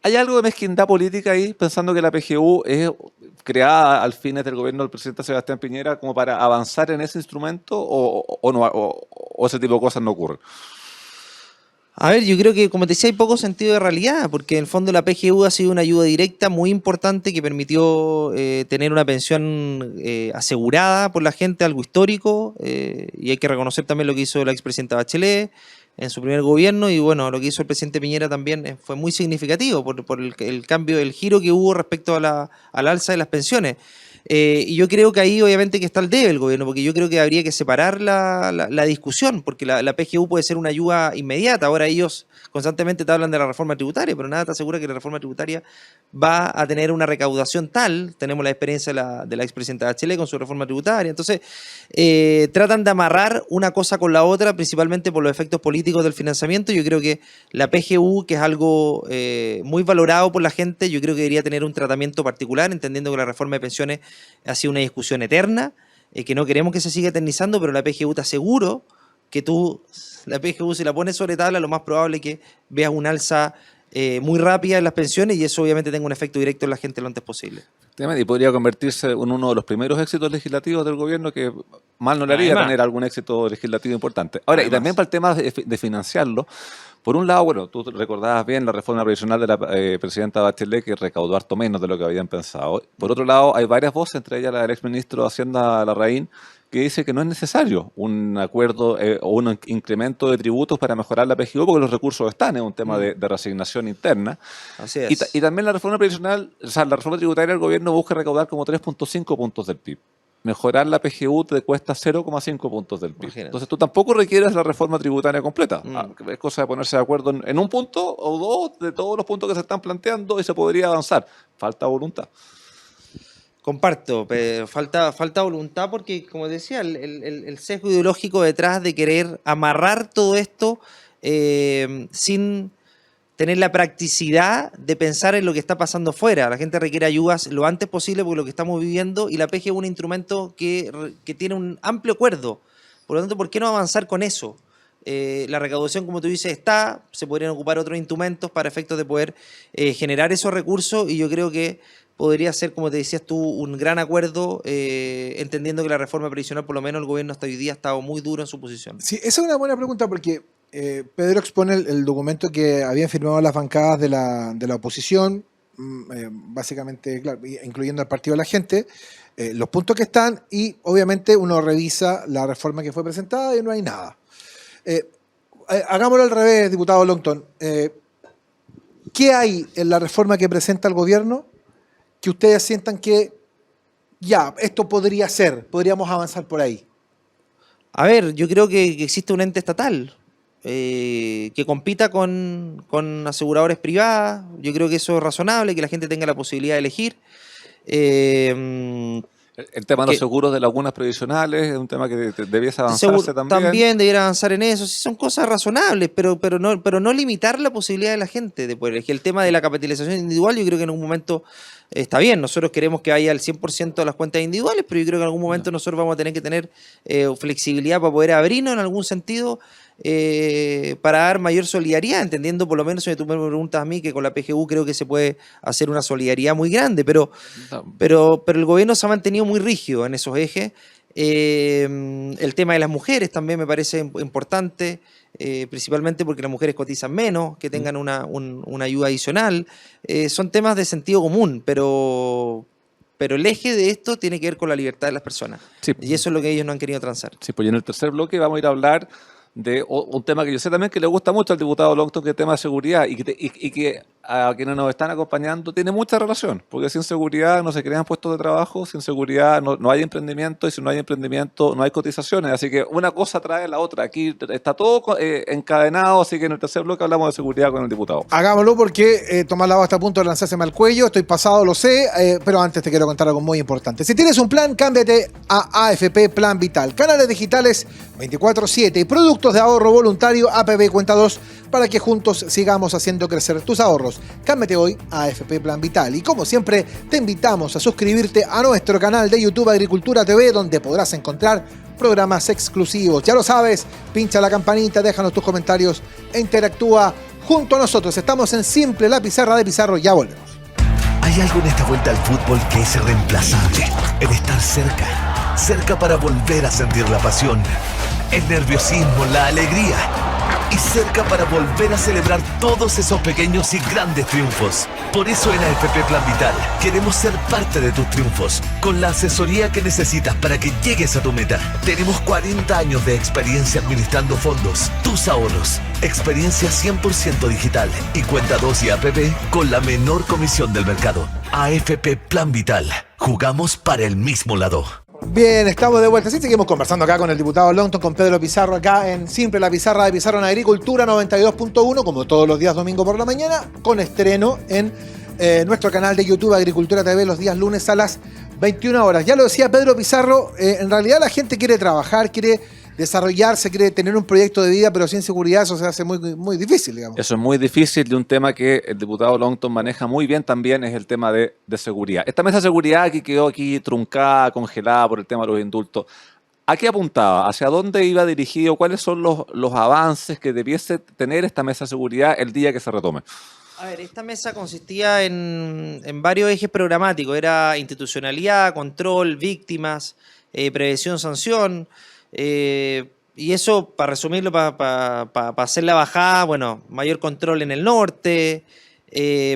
S3: ¿Hay algo de mezquindad política ahí, pensando que la PGU es creada al fines del gobierno del presidente Sebastián Piñera como para avanzar en ese instrumento o no, o ese tipo de cosas no ocurren?
S4: A ver, yo creo que, como te decía, hay poco sentido de realidad, porque en el fondo la PGU ha sido una ayuda directa muy importante que permitió tener una pensión asegurada por la gente, algo histórico, y hay que reconocer también lo que hizo la expresidenta Bachelet en su primer gobierno, y bueno, lo que hizo el presidente Piñera también fue muy significativo por el cambio, el giro que hubo respecto al alza de las pensiones. Y yo creo que ahí obviamente que está el debe el gobierno, porque yo creo que habría que separar la discusión, porque la PGU puede ser una ayuda inmediata. Ahora ellos constantemente te hablan de la reforma tributaria, pero nada te asegura que la reforma tributaria va a tener una recaudación tal. Tenemos la experiencia de la expresidenta Bachelet con su reforma tributaria. Entonces, tratan de amarrar una cosa con la otra, principalmente por los efectos políticos del financiamiento. Yo creo que la PGU, que es algo muy valorado por la gente, yo creo que debería tener un tratamiento particular, entendiendo que la reforma de pensiones ha sido una discusión eterna, que no queremos que se siga eternizando, pero la PGU te aseguro que la PGU, si la pones sobre tabla, lo más probable es que veas un alza muy rápida en las pensiones y eso obviamente tenga un efecto directo en la gente lo antes posible.
S3: Y podría convertirse en uno de los primeros éxitos legislativos del gobierno, que mal no le haría tener algún éxito legislativo importante. Ahora, y también para el tema de financiarlo, por un lado, bueno, tú recordabas bien la reforma previsional de la presidenta Bachelet, que recaudó harto menos de lo que habían pensado. Por otro lado, hay varias voces, entre ellas la del exministro de Hacienda Larraín, que dice que no es necesario un acuerdo o un incremento de tributos para mejorar la PGU, porque los recursos están, es un tema de reasignación interna.
S4: Así es.
S3: Y también la reforma previsional, o sea, la reforma tributaria del gobierno busca recaudar como 3.5 puntos del PIB. Mejorar la PGU te cuesta 0,5 puntos del PIB.
S4: Imagínate.
S3: Entonces tú tampoco requieres la reforma tributaria completa. Es cosa de ponerse de acuerdo en un punto o dos de todos los puntos que se están planteando y se podría avanzar. Falta voluntad.
S4: Comparto, pero falta voluntad porque, como decía, el sesgo ideológico detrás de querer amarrar todo esto sin tener la practicidad de pensar en lo que está pasando fuera. La gente requiere ayudas lo antes posible porque lo que estamos viviendo, y la PG es un instrumento que tiene un amplio acuerdo. Por lo tanto, ¿por qué no avanzar con eso? La recaudación, como tú dices, se podrían ocupar otros instrumentos para efectos de poder generar esos recursos, y yo creo que podría ser, como te decías tú, un gran acuerdo, entendiendo que la reforma previsional, por lo menos el gobierno hasta hoy día ha estado muy duro en su posición.
S2: Sí, esa es una buena pregunta porque Pedro expone el documento que habían firmado las bancadas de la oposición, básicamente, claro, incluyendo al Partido de la Gente, los puntos que están, y obviamente uno revisa la reforma que fue presentada y no hay nada. Hagámoslo al revés, diputado Longton. ¿Qué hay en la reforma que presenta el gobierno que ustedes sientan que ya, esto podría ser, podríamos avanzar por ahí?
S4: A ver, yo creo que existe un ente estatal que compita con aseguradores privadas. Yo creo que eso es razonable, que la gente tenga la posibilidad de elegir.
S3: El tema de los
S4: que-
S3: seguros de lagunas previsionales es un tema que debiese avanzarse también.
S4: También debiera avanzar en eso. Sí, son cosas razonables, pero no limitar la posibilidad de la gente de poder elegir. El tema de la capitalización individual, yo creo que en un momento está bien. Nosotros queremos que vaya al 100% de las cuentas individuales, pero yo creo que en algún momento nosotros vamos a tener que tener flexibilidad para poder abrirnos en algún sentido, para dar mayor solidaridad, entendiendo, por lo menos si tú me preguntas a mí, que con la PGU creo que se puede hacer una solidaridad muy grande, pero el gobierno se ha mantenido muy rígido en esos ejes. El tema de las mujeres también me parece importante, principalmente porque las mujeres cotizan menos, que tengan una ayuda adicional. Son temas de sentido común, pero el eje de esto tiene que ver con la libertad de las personas.
S3: Sí.
S4: Y eso es lo que ellos no han querido transar.
S3: Sí, pues y en el tercer bloque vamos a ir a hablar de un tema que yo sé también que le gusta mucho al diputado Longton, que es el tema de seguridad, y que a quienes nos están acompañando tiene mucha relación, porque sin seguridad no se crean puestos de trabajo, sin seguridad no hay emprendimiento, y si no hay emprendimiento no hay cotizaciones, así que una cosa trae la otra. Aquí está todo encadenado, así que en el tercer bloque hablamos de seguridad con el diputado.
S2: Hagámoslo porque Tomás Lava está a punto de lanzárseme al cuello. Estoy pasado, lo sé, pero antes te quiero contar algo muy importante. Si tienes un plan, cámbiate a AFP Plan Vital. Canales digitales 24/7 y productos de ahorro voluntario APB Cuenta 2 para que juntos sigamos haciendo crecer tus ahorros. Cámbiate hoy a AFP Plan Vital. Y como siempre, te invitamos a suscribirte a nuestro canal de YouTube Agricultura TV, donde podrás encontrar programas exclusivos. Ya lo sabes, pincha la campanita, déjanos tus comentarios e interactúa junto a nosotros. Estamos en Simple, la pizarra de Pizarro. Ya volvemos.
S5: Hay algo en esta vuelta al fútbol que es irreemplazable. El estar cerca. Cerca para volver a sentir la pasión, el nerviosismo, la alegría. Y cerca para volver a celebrar todos esos pequeños y grandes triunfos. Por eso en AFP Plan Vital queremos ser parte de tus triunfos, con la asesoría que necesitas para que llegues a tu meta. Tenemos 40 años de experiencia administrando fondos, tus ahorros, experiencia 100% digital y Cuenta 2 y APP con la menor comisión del mercado. AFP Plan Vital, jugamos para el mismo lado.
S2: Bien, estamos de vuelta. Sí, seguimos conversando acá con el diputado Longton, con Pedro Pizarro, acá en Simple, la pizarra de Pizarro en Agricultura 92.1, como todos los días domingo por la mañana, con estreno en nuestro canal de YouTube Agricultura TV los días lunes a las 21 horas. Ya lo decía Pedro Pizarro, en realidad la gente quiere trabajar, quiere desarrollarse, quiere tener un proyecto de vida, pero sin seguridad eso se hace muy, muy difícil, digamos.
S3: Eso es muy difícil, y un tema que el diputado Longton maneja muy bien también es el tema de seguridad. Esta mesa de seguridad que quedó aquí truncada, congelada por el tema de los indultos, ¿a qué apuntaba? ¿Hacia dónde iba dirigido? ¿Cuáles son los avances que debiese tener esta mesa de seguridad el día que se retome?
S4: A ver, esta mesa consistía en varios ejes programáticos. Era institucionalidad, control, víctimas, prevención, sanción. Y eso, para resumirlo, para hacer la bajada, bueno, mayor control en el norte,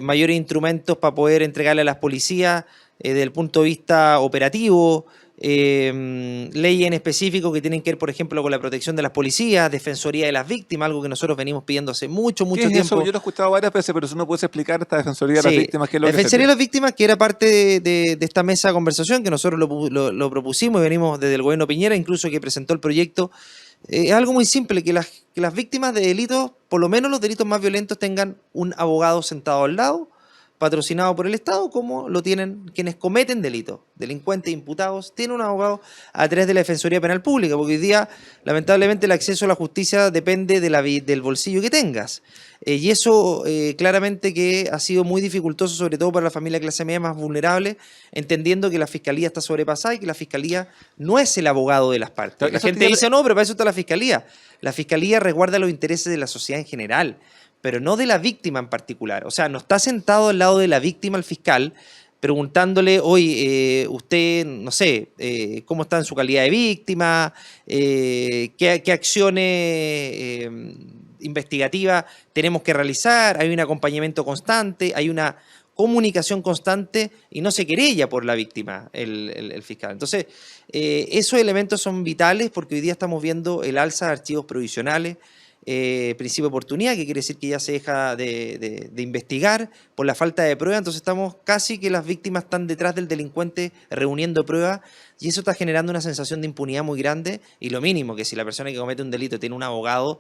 S4: mayores instrumentos para poder entregarle a las policías desde el punto de vista operativo, leyes en específico que tienen que ver, por ejemplo, con la protección de las policías, defensoría de las víctimas, algo que nosotros venimos pidiendo hace mucho
S3: ¿Qué es
S4: tiempo.
S3: eso? Yo lo he escuchado varias veces, pero si no puedes explicar esta defensoría de las
S4: Sí,
S3: víctimas, ¿qué es lo
S4: la
S3: que
S4: Defensoría de
S3: sería?
S4: las Víctimas, que era parte de esta mesa de conversación, que nosotros lo propusimos y venimos desde el gobierno Piñera, incluso que presentó el proyecto. Es algo muy simple, que las víctimas de delitos, por lo menos los delitos más violentos, tengan un abogado sentado al lado, patrocinado por el Estado, como lo tienen quienes cometen delitos, delincuentes, imputados, tienen un abogado a través de la Defensoría Penal Pública, porque hoy día, lamentablemente, el acceso a la justicia depende del bolsillo que tengas. Y eso claramente que ha sido muy dificultoso, sobre todo para la familia clase media más vulnerable, entendiendo que la Fiscalía está sobrepasada y que la Fiscalía no es el abogado de las partes.
S3: Pero
S4: La
S3: eso
S4: gente
S3: tiene-
S4: dice, no, pero para eso está la Fiscalía. La Fiscalía resguarda los intereses de la sociedad en general, pero no de la víctima en particular. O sea, no está sentado al lado de la víctima el fiscal preguntándole, oye, usted, no sé, cómo está en su calidad de víctima, qué acciones investigativas tenemos que realizar, hay un acompañamiento constante, hay una comunicación constante y no se querella por la víctima el fiscal. Entonces, esos elementos son vitales porque hoy día estamos viendo el alza de archivos provisionales, principio de oportunidad, que quiere decir que ya se deja de investigar por la falta de prueba. Entonces estamos casi que las víctimas están detrás del delincuente reuniendo pruebas, y eso está generando una sensación de impunidad muy grande. Y lo mínimo, que si la persona que comete un delito tiene un abogado,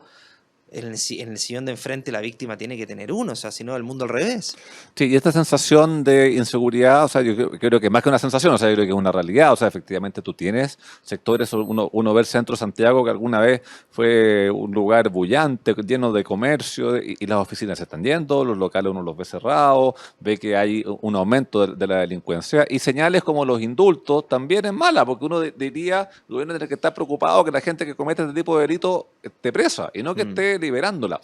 S4: en el sillón de enfrente la víctima tiene que tener uno, o sea, si no, el mundo al revés.
S3: Sí, y esta sensación de inseguridad, o sea, yo creo que más que una sensación, o sea, yo creo que es una realidad, o sea, efectivamente tú tienes sectores, uno ve el centro de Santiago, que alguna vez fue un lugar bullante, lleno de comercio, y las oficinas se están yendo, los locales uno los ve cerrados, ve que hay un aumento de la delincuencia, y señales como los indultos también es mala, porque uno diría, el gobierno tiene que estar preocupado que la gente que comete este tipo de delitos esté presa, y no que esté liberándola.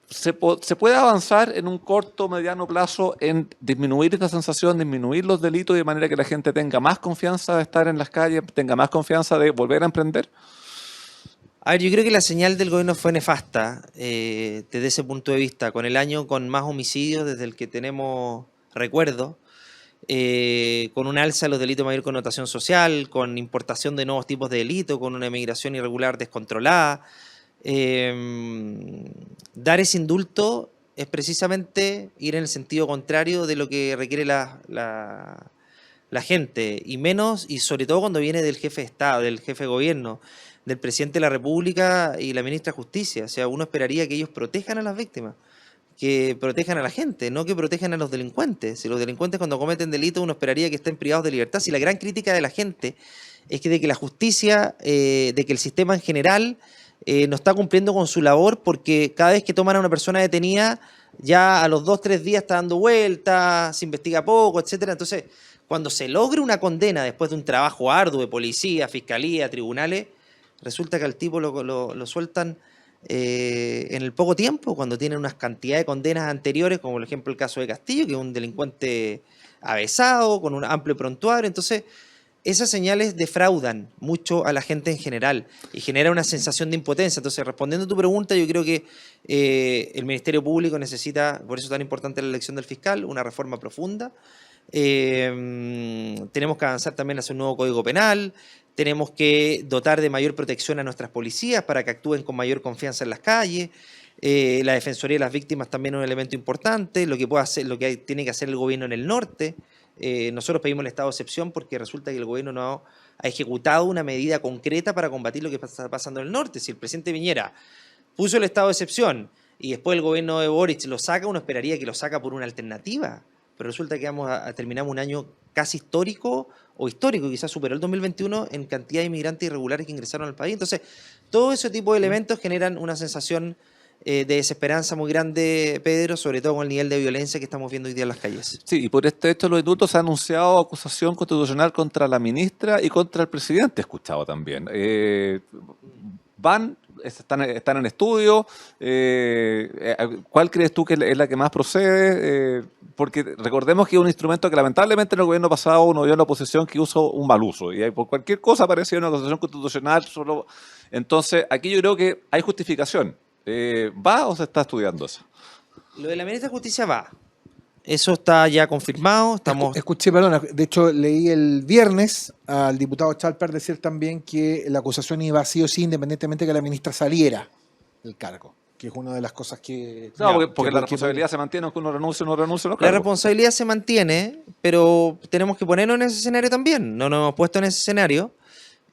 S3: ¿Se puede avanzar en un corto, mediano plazo en disminuir esta sensación, disminuir los delitos de manera que la gente tenga más confianza de estar en las calles, tenga más confianza de volver a emprender?
S4: A ver, yo creo que la señal del gobierno fue nefasta desde ese punto de vista, con el año con más homicidios desde el que tenemos recuerdo, con un alza de los delitos de mayor connotación social, con importación de nuevos tipos de delitos, con una emigración irregular descontrolada. Dar ese indulto es precisamente ir en el sentido contrario de lo que requiere la gente, y menos, y sobre todo cuando viene del jefe de Estado, del jefe de gobierno, del presidente de la República y la ministra de Justicia. O sea, uno esperaría que ellos protejan a las víctimas, que protejan a la gente, no que protejan a los delincuentes. Si los delincuentes cuando cometen delitos uno esperaría que estén privados de libertad. Si la gran crítica de la gente es que de que la justicia, de que el sistema en general no está cumpliendo con su labor, porque cada vez que toman a una persona detenida, ya a los 2-3 días está dando vueltas, se investiga poco, etcétera. Entonces, cuando se logra una condena después de un trabajo arduo de policía, fiscalía, tribunales, resulta que al tipo lo sueltan en el poco tiempo, cuando tienen unas cantidades de condenas anteriores, como por ejemplo el caso de Castillo, que es un delincuente avesado, con un amplio prontuario. Entonces, esas señales defraudan mucho a la gente en general y genera una sensación de impotencia. Entonces, respondiendo a tu pregunta, yo creo que el Ministerio Público necesita, por eso es tan importante la elección del fiscal, una reforma profunda. Tenemos que avanzar también hacia un nuevo Código Penal, tenemos que dotar de mayor protección a nuestras policías para que actúen con mayor confianza en las calles. La Defensoría de las Víctimas también es un elemento importante, lo que puede hacer, lo que tiene que hacer el gobierno en el norte. Nosotros pedimos el estado de excepción porque resulta que el gobierno no ha ejecutado una medida concreta para combatir lo que está pasando en el norte. Si el presidente Piñera puso el estado de excepción y después el gobierno de Boric lo saca, uno esperaría que lo saca por una alternativa. Pero resulta que terminamos un año casi histórico, quizás superó el 2021 en cantidad de inmigrantes irregulares que ingresaron al país. Entonces, todo ese tipo de elementos generan una sensación de desesperanza muy grande, Pedro, sobre todo con el nivel de violencia que estamos viendo hoy día en las calles.
S3: Sí, y por este hecho los indultos se ha anunciado acusación constitucional contra la ministra y contra el presidente, he escuchado también. Están en estudio. ¿Cuál crees tú que es la que más procede? Porque recordemos que es un instrumento que lamentablemente en el gobierno pasado uno vio en la oposición que usó un mal uso, y por cualquier cosa aparecía una acusación constitucional. Entonces, aquí yo creo que hay justificación. ¿Va o se está estudiando eso?
S4: Lo de la ministra de Justicia va. Eso está ya confirmado.
S2: Escuché, perdona, de hecho leí el viernes al diputado Chalper decir también que la acusación iba sí o sí, independientemente de que la ministra saliera del cargo, que es una de las cosas que...
S3: No, porque la responsabilidad se mantiene, aunque uno renuncie o no renuncie.
S4: La responsabilidad se mantiene, pero tenemos que ponernos en ese escenario también. No nos hemos puesto en ese escenario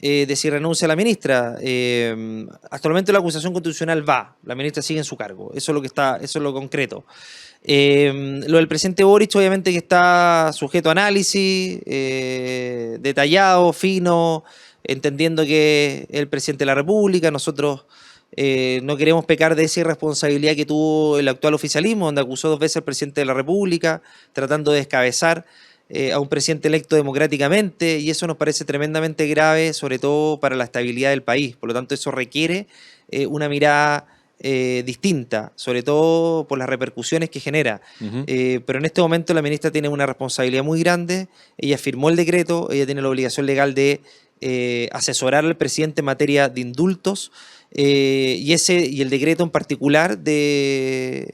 S4: de si renuncia la ministra. Actualmente la acusación constitucional va, la ministra sigue en su cargo. Eso es lo que está, eso es lo concreto. Lo del presidente Boric obviamente que está sujeto a análisis detallado, fino, entendiendo que es el presidente de la República. Nosotros no queremos pecar de esa irresponsabilidad que tuvo el actual oficialismo, donde acusó 2 veces al presidente de la República, tratando de descabezar a un presidente electo democráticamente, y eso nos parece tremendamente grave, sobre todo para la estabilidad del país. Por lo tanto, eso requiere una mirada distinta, sobre todo por las repercusiones que genera. Pero en este momento la ministra tiene una responsabilidad muy grande. Ella firmó el decreto, ella tiene la obligación legal de asesorar al presidente en materia de indultos, y el decreto en particular de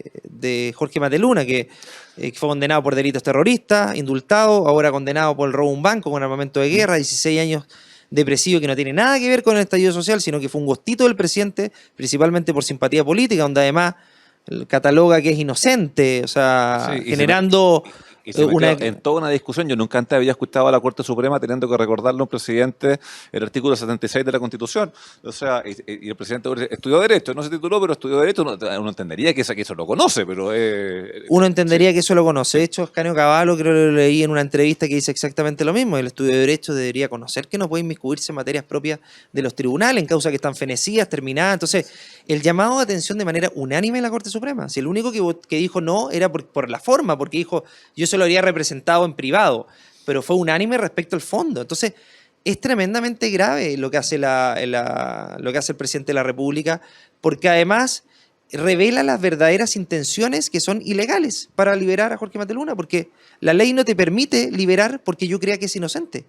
S4: Jorge Mateluna, que fue condenado por delitos terroristas, indultado, ahora condenado por el robo a un banco con armamento de guerra, 16 años depresivo que no tiene nada que ver con el estallido social, sino que fue un gustito del presidente, principalmente por simpatía política, donde además cataloga que es inocente, o sea,
S3: Sí,
S4: generando
S3: Y se
S4: una...
S3: metió en toda una discusión. Yo nunca antes había escuchado a la Corte Suprema teniendo que recordarle a un presidente el artículo 76 de la Constitución. O sea, y el presidente estudió Derecho, no se tituló, pero estudió Derecho. Uno entendería que eso lo conoce, pero...
S4: Uno entendería
S3: sí.
S4: que eso lo conoce. De hecho, Escanio Cavallo creo que lo leí en una entrevista que dice exactamente lo mismo. El estudio de Derecho debería conocer que no puede inmiscuirse en materias propias de los tribunales, en causas que están fenecidas, terminadas. Entonces, el llamado de atención de manera unánime en la Corte Suprema. Si el único que dijo no era por la forma, porque dijo, yo se lo habría representado en privado, pero fue unánime respecto al fondo. Entonces, es tremendamente grave lo que hace lo que hace el presidente de la República, porque además revela las verdaderas intenciones que son ilegales para liberar a Jorge Mateluna, porque la ley no te permite liberar porque yo crea que es inocente.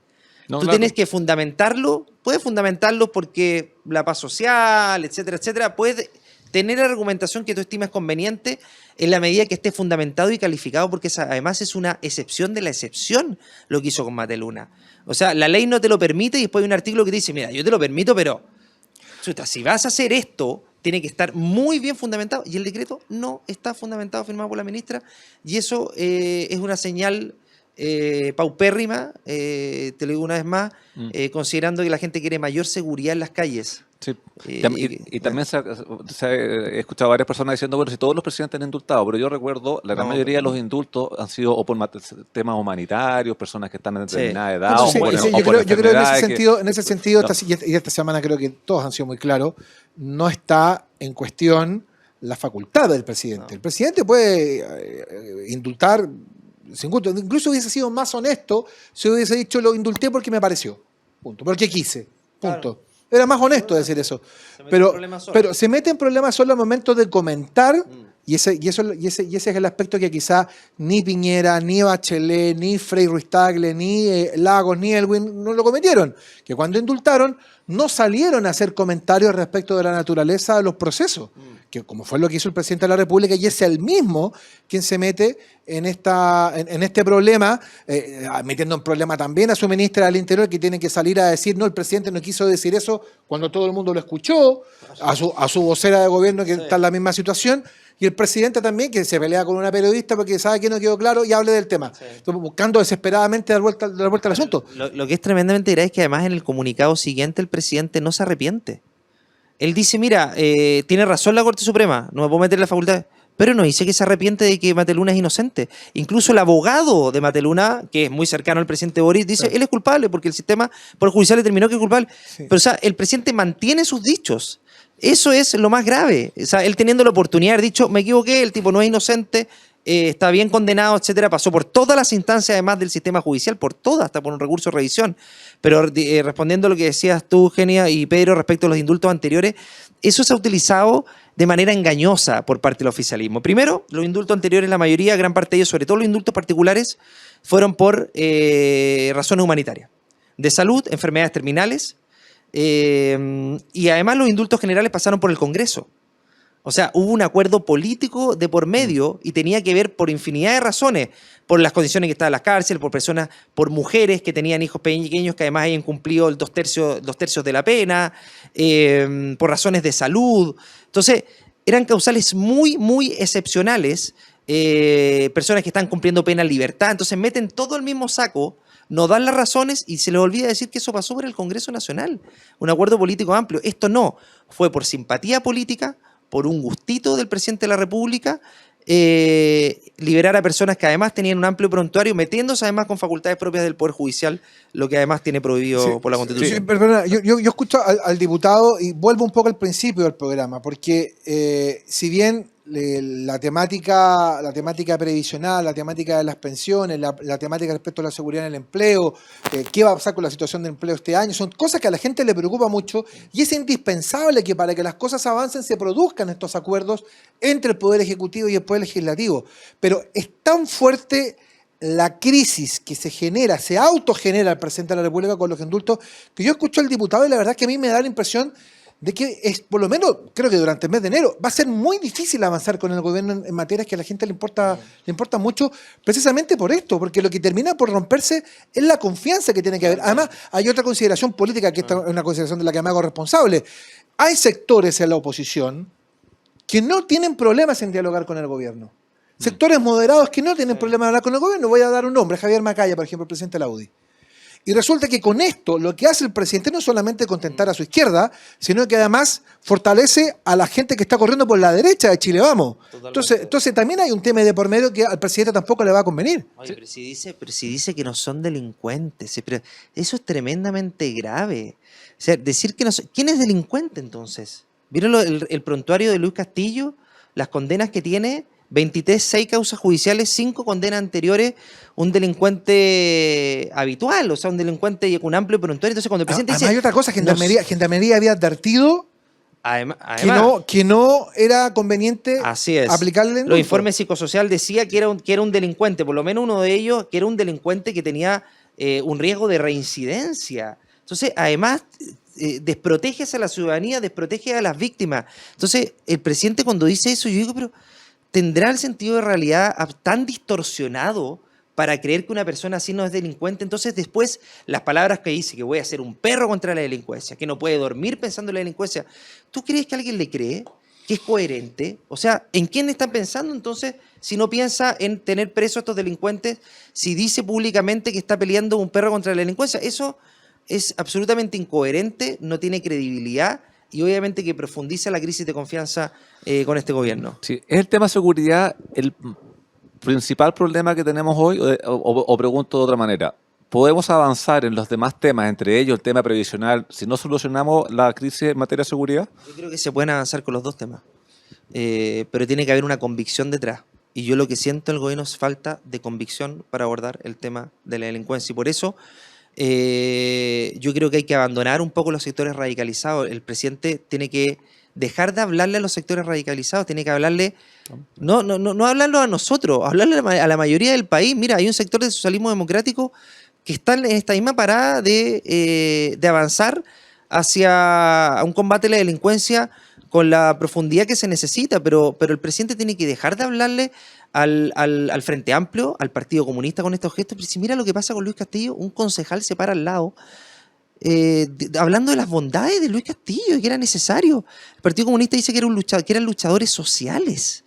S3: No,
S4: Tú
S3: claro.
S4: tienes que fundamentarlo, puedes fundamentarlo porque la paz social, etcétera, etcétera, puedes tener la argumentación que tú estimes conveniente en la medida que esté fundamentado y calificado, porque además es una excepción de la excepción lo que hizo con Mateluna. O sea, la ley no te lo permite y después hay un artículo que te dice, mira, yo te lo permito, pero chuta, si vas a hacer esto, tiene que estar muy bien fundamentado. Y el decreto no está fundamentado, firmado por la ministra, y eso es una señal paupérrima, te lo digo una vez más, considerando que la gente quiere mayor seguridad en las calles.
S3: Sí. Y también se he escuchado a varias personas diciendo, bueno, si todos los presidentes han indultado, pero yo recuerdo, la gran mayoría de los indultos han sido o por temas humanitarios, personas que están en determinada edad,
S2: Bueno, sí,
S3: o por,
S2: sí,
S3: o por
S2: yo creo
S3: enfermedades
S2: en ese sentido
S3: no.
S2: esta semana creo que todos han sido muy claros, no está en cuestión la facultad del presidente. El presidente puede indultar sin gusto. Incluso hubiese sido más honesto si hubiese dicho lo indulté porque me pareció. Punto. Porque quise. Punto. Claro. Era más honesto decir eso. Pero se mete en problemas solo al momento de comentar, y ese es el aspecto que quizá ni Piñera, ni Bachelet, ni Frei Ruiz Tagle, ni Lagos, ni Elwin no lo cometieron. Que cuando indultaron no salieron a hacer comentarios respecto de la naturaleza de los procesos, que como fue lo que hizo el presidente de la República, y es el mismo quien se mete en este problema, metiendo en problema también a su ministra del Interior, que tiene que salir a decir, no, el presidente no quiso decir eso cuando todo el mundo lo escuchó, a su vocera de gobierno que está en la misma situación, y el presidente también, que se pelea con una periodista porque sabe que no quedó claro y hable del tema. Entonces, buscando desesperadamente dar vuelta al asunto.
S4: Lo que es tremendamente grave es que además en el comunicado siguiente el presidente no se arrepiente. Él dice, mira, tiene razón la Corte Suprema, no me puedo meter en la facultad, pero no dice que se arrepiente de que Mateluna es inocente. Incluso el abogado de Mateluna, que es muy cercano al presidente Boric, dice, él es culpable porque el sistema por judicial determinó que es culpable. Sí. Pero o sea, el presidente mantiene sus dichos. Eso es lo más grave. O sea, él teniendo la oportunidad de haber dicho, me equivoqué, el tipo no es inocente, está bien condenado, etcétera, pasó por todas las instancias además del sistema judicial, por todas, hasta por un recurso de revisión. Pero respondiendo a lo que decías tú, Eugenia y Pedro, respecto a los indultos anteriores, eso se ha utilizado de manera engañosa por parte del oficialismo. Primero, los indultos anteriores, la mayoría, gran parte de ellos, sobre todo los indultos particulares, fueron por razones humanitarias, de salud, enfermedades terminales, y además los indultos generales pasaron por el Congreso. O sea, hubo un acuerdo político de por medio y tenía que ver por infinidad de razones, por las condiciones que estaban en las cárceles, por personas, por mujeres que tenían hijos pequeños que además hayan cumplido el dos tercios de la pena, por razones de salud. Entonces, eran causales muy, muy excepcionales, personas que están cumpliendo pena en libertad. Entonces, meten todo el mismo saco, no dan las razones y se les olvida decir que eso pasó por el Congreso Nacional, un acuerdo político amplio. Esto no, fue por simpatía política, por un gustito del presidente de la República, liberar a personas que además tenían un amplio prontuario, metiéndose además con facultades propias del Poder Judicial, lo que además tiene prohibido por la Constitución.
S2: Sí, perdona, yo escucho al diputado y vuelvo un poco al principio del programa, porque si bien la temática previsional, la temática de las pensiones, la temática respecto a la seguridad en el empleo, qué va a pasar con la situación de empleo este año, son cosas que a la gente le preocupa mucho y es indispensable que para que las cosas avancen se produzcan estos acuerdos entre el Poder Ejecutivo y el Poder Legislativo. Pero es tan fuerte la crisis que se autogenera el presidente de la República con los indultos, que yo escucho al diputado y la verdad es que a mí me da la impresión de que es, por lo menos, creo que durante el mes de enero, va a ser muy difícil avanzar con el gobierno en materias que a la gente le importa mucho, precisamente por esto, porque lo que termina por romperse es la confianza que tiene que haber. Además, hay otra consideración política, que esta es una consideración de la que me hago responsable. Hay sectores en la oposición que no tienen problemas en dialogar con el gobierno. Sectores moderados que no tienen problemas en hablar con el gobierno. Voy a dar un nombre, Javier Macaya, por ejemplo, el presidente de la UDI. Y resulta que con esto lo que hace el presidente no es solamente contentar a su izquierda, sino que además fortalece a la gente que está corriendo por la derecha de Chile Vamos. Entonces también hay un tema de por medio que al presidente tampoco le va a convenir.
S4: Oye, pero si dice que no son delincuentes, pero eso es tremendamente grave. O sea, decir que no son... ¿Quién es delincuente entonces? ¿Vieron el prontuario de Luis Castillo? Las condenas que tiene... 6 causas judiciales, 5 condenas anteriores, un delincuente habitual, o sea, un delincuente con amplio prontuario. Entonces, cuando el presidente dice...
S2: Hay otra cosa, Gendarmería había advertido
S4: además,
S2: que no era conveniente aplicarle...
S4: Los informes psicosocial decía que era un delincuente, por lo menos uno de ellos, que era un delincuente que tenía un riesgo de reincidencia. Entonces, además... desproteges a la ciudadanía, desproteges a las víctimas. Entonces, el presidente cuando dice eso, yo digo, pero... ¿tendrá el sentido de realidad tan distorsionado para creer que una persona así no es delincuente? Entonces después las palabras que dice, que voy a ser un perro contra la delincuencia, que no puede dormir pensando en la delincuencia, ¿tú crees que alguien le cree? ¿Que es coherente? O sea, ¿en quién está pensando entonces si no piensa en tener presos a estos delincuentes, si dice públicamente que está peleando un perro contra la delincuencia? Eso es absolutamente incoherente, no tiene credibilidad, y obviamente que profundiza la crisis de confianza con este gobierno.
S3: Sí, es el tema seguridad el principal problema que tenemos hoy, o pregunto de otra manera. ¿Podemos avanzar en los demás temas, entre ellos el tema previsional, si no solucionamos la crisis en materia de seguridad?
S4: Yo creo que se pueden avanzar con los dos temas, pero tiene que haber una convicción detrás. Y yo lo que siento en el gobierno es falta de convicción para abordar el tema de la delincuencia. Y por eso... yo creo que hay que abandonar un poco los sectores radicalizados. El presidente tiene que dejar de hablarle a los sectores radicalizados, tiene que hablarle, no hablarlo a nosotros, hablarle a la mayoría del país. Mira, hay un sector del socialismo democrático que está en esta misma parada de avanzar hacia un combate a la delincuencia con la profundidad que se necesita, pero el presidente tiene que dejar de hablarle al Frente Amplio, al Partido Comunista con estos gestos. Pero si mira lo que pasa con Luis Castillo, un concejal se para al lado hablando de las bondades de Luis Castillo, que era necesario. El Partido Comunista dice que eran luchadores sociales.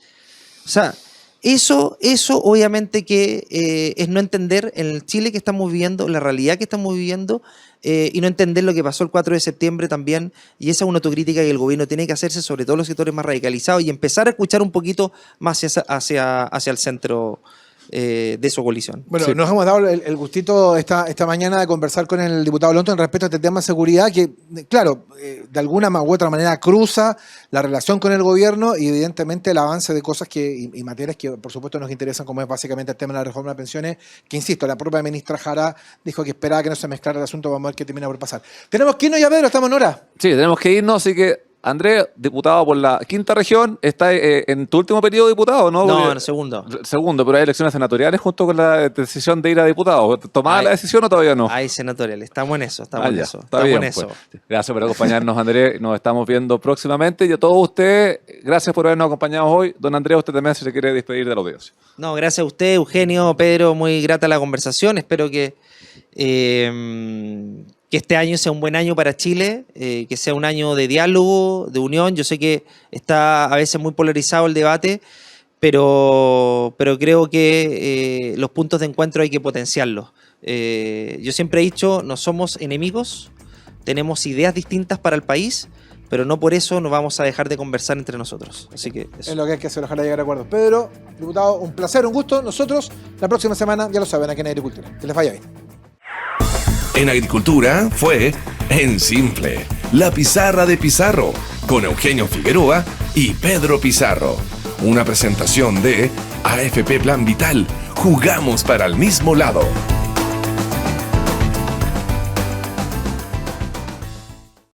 S4: O sea, eso obviamente que es no entender el Chile que estamos viviendo, la realidad que estamos viviendo, y no entender lo que pasó el 4 de septiembre también. Y esa es una autocrítica que el gobierno tiene que hacerse, sobre todo los sectores más radicalizados, y empezar a escuchar un poquito más hacia el centro de su coalición.
S2: Bueno,
S3: sí.
S2: Nos hemos dado el gustito esta mañana de conversar con el diputado Lonton respecto a este tema de seguridad que, claro, de alguna u otra manera cruza la relación con el gobierno y evidentemente el avance de cosas y materias que por supuesto nos interesan, como es básicamente el tema de la reforma de pensiones, que insisto, la propia ministra Jara dijo que esperaba que no se mezclara el asunto. Vamos a ver qué termina por pasar. Tenemos que irnos ya, Pedro, estamos en hora.
S3: Sí, tenemos que irnos, así que Andrés, diputado por la quinta región, está en tu último periodo de diputado, ¿no?
S4: No, en el segundo.
S3: Segundo, pero hay elecciones senatoriales junto con la decisión de ir a diputado. ¿Tomada la decisión o todavía no?
S4: Hay senatoriales, estamos en eso,
S3: Está bien, pues. Gracias por acompañarnos, Andrés, nos estamos viendo próximamente. Y a todos ustedes, gracias por habernos acompañado hoy. Don Andrés, usted también se quiere despedir de los videos.
S4: No, gracias a usted, Eugenio, Pedro, muy grata la conversación. Espero que este año sea un buen año para Chile, que sea un año de diálogo, de unión. Yo sé que está a veces muy polarizado el debate, pero creo que los puntos de encuentro hay que potenciarlos. Yo siempre he dicho, no somos enemigos, tenemos ideas distintas para el país, pero no por eso nos vamos a dejar de conversar entre nosotros. Así que eso.
S2: Es lo que hay que hacer, ojalá llegar a acuerdos. Pedro, diputado, un placer, un gusto. Nosotros, la próxima semana, ya lo saben, aquí en Agricultura. Que les vaya bien.
S1: En Agricultura fue En Simple, la pizarra de Pizarro, con Eugenio Figueroa y Pedro Pizarro. Una presentación de AFP Plan Vital. Jugamos para el mismo lado.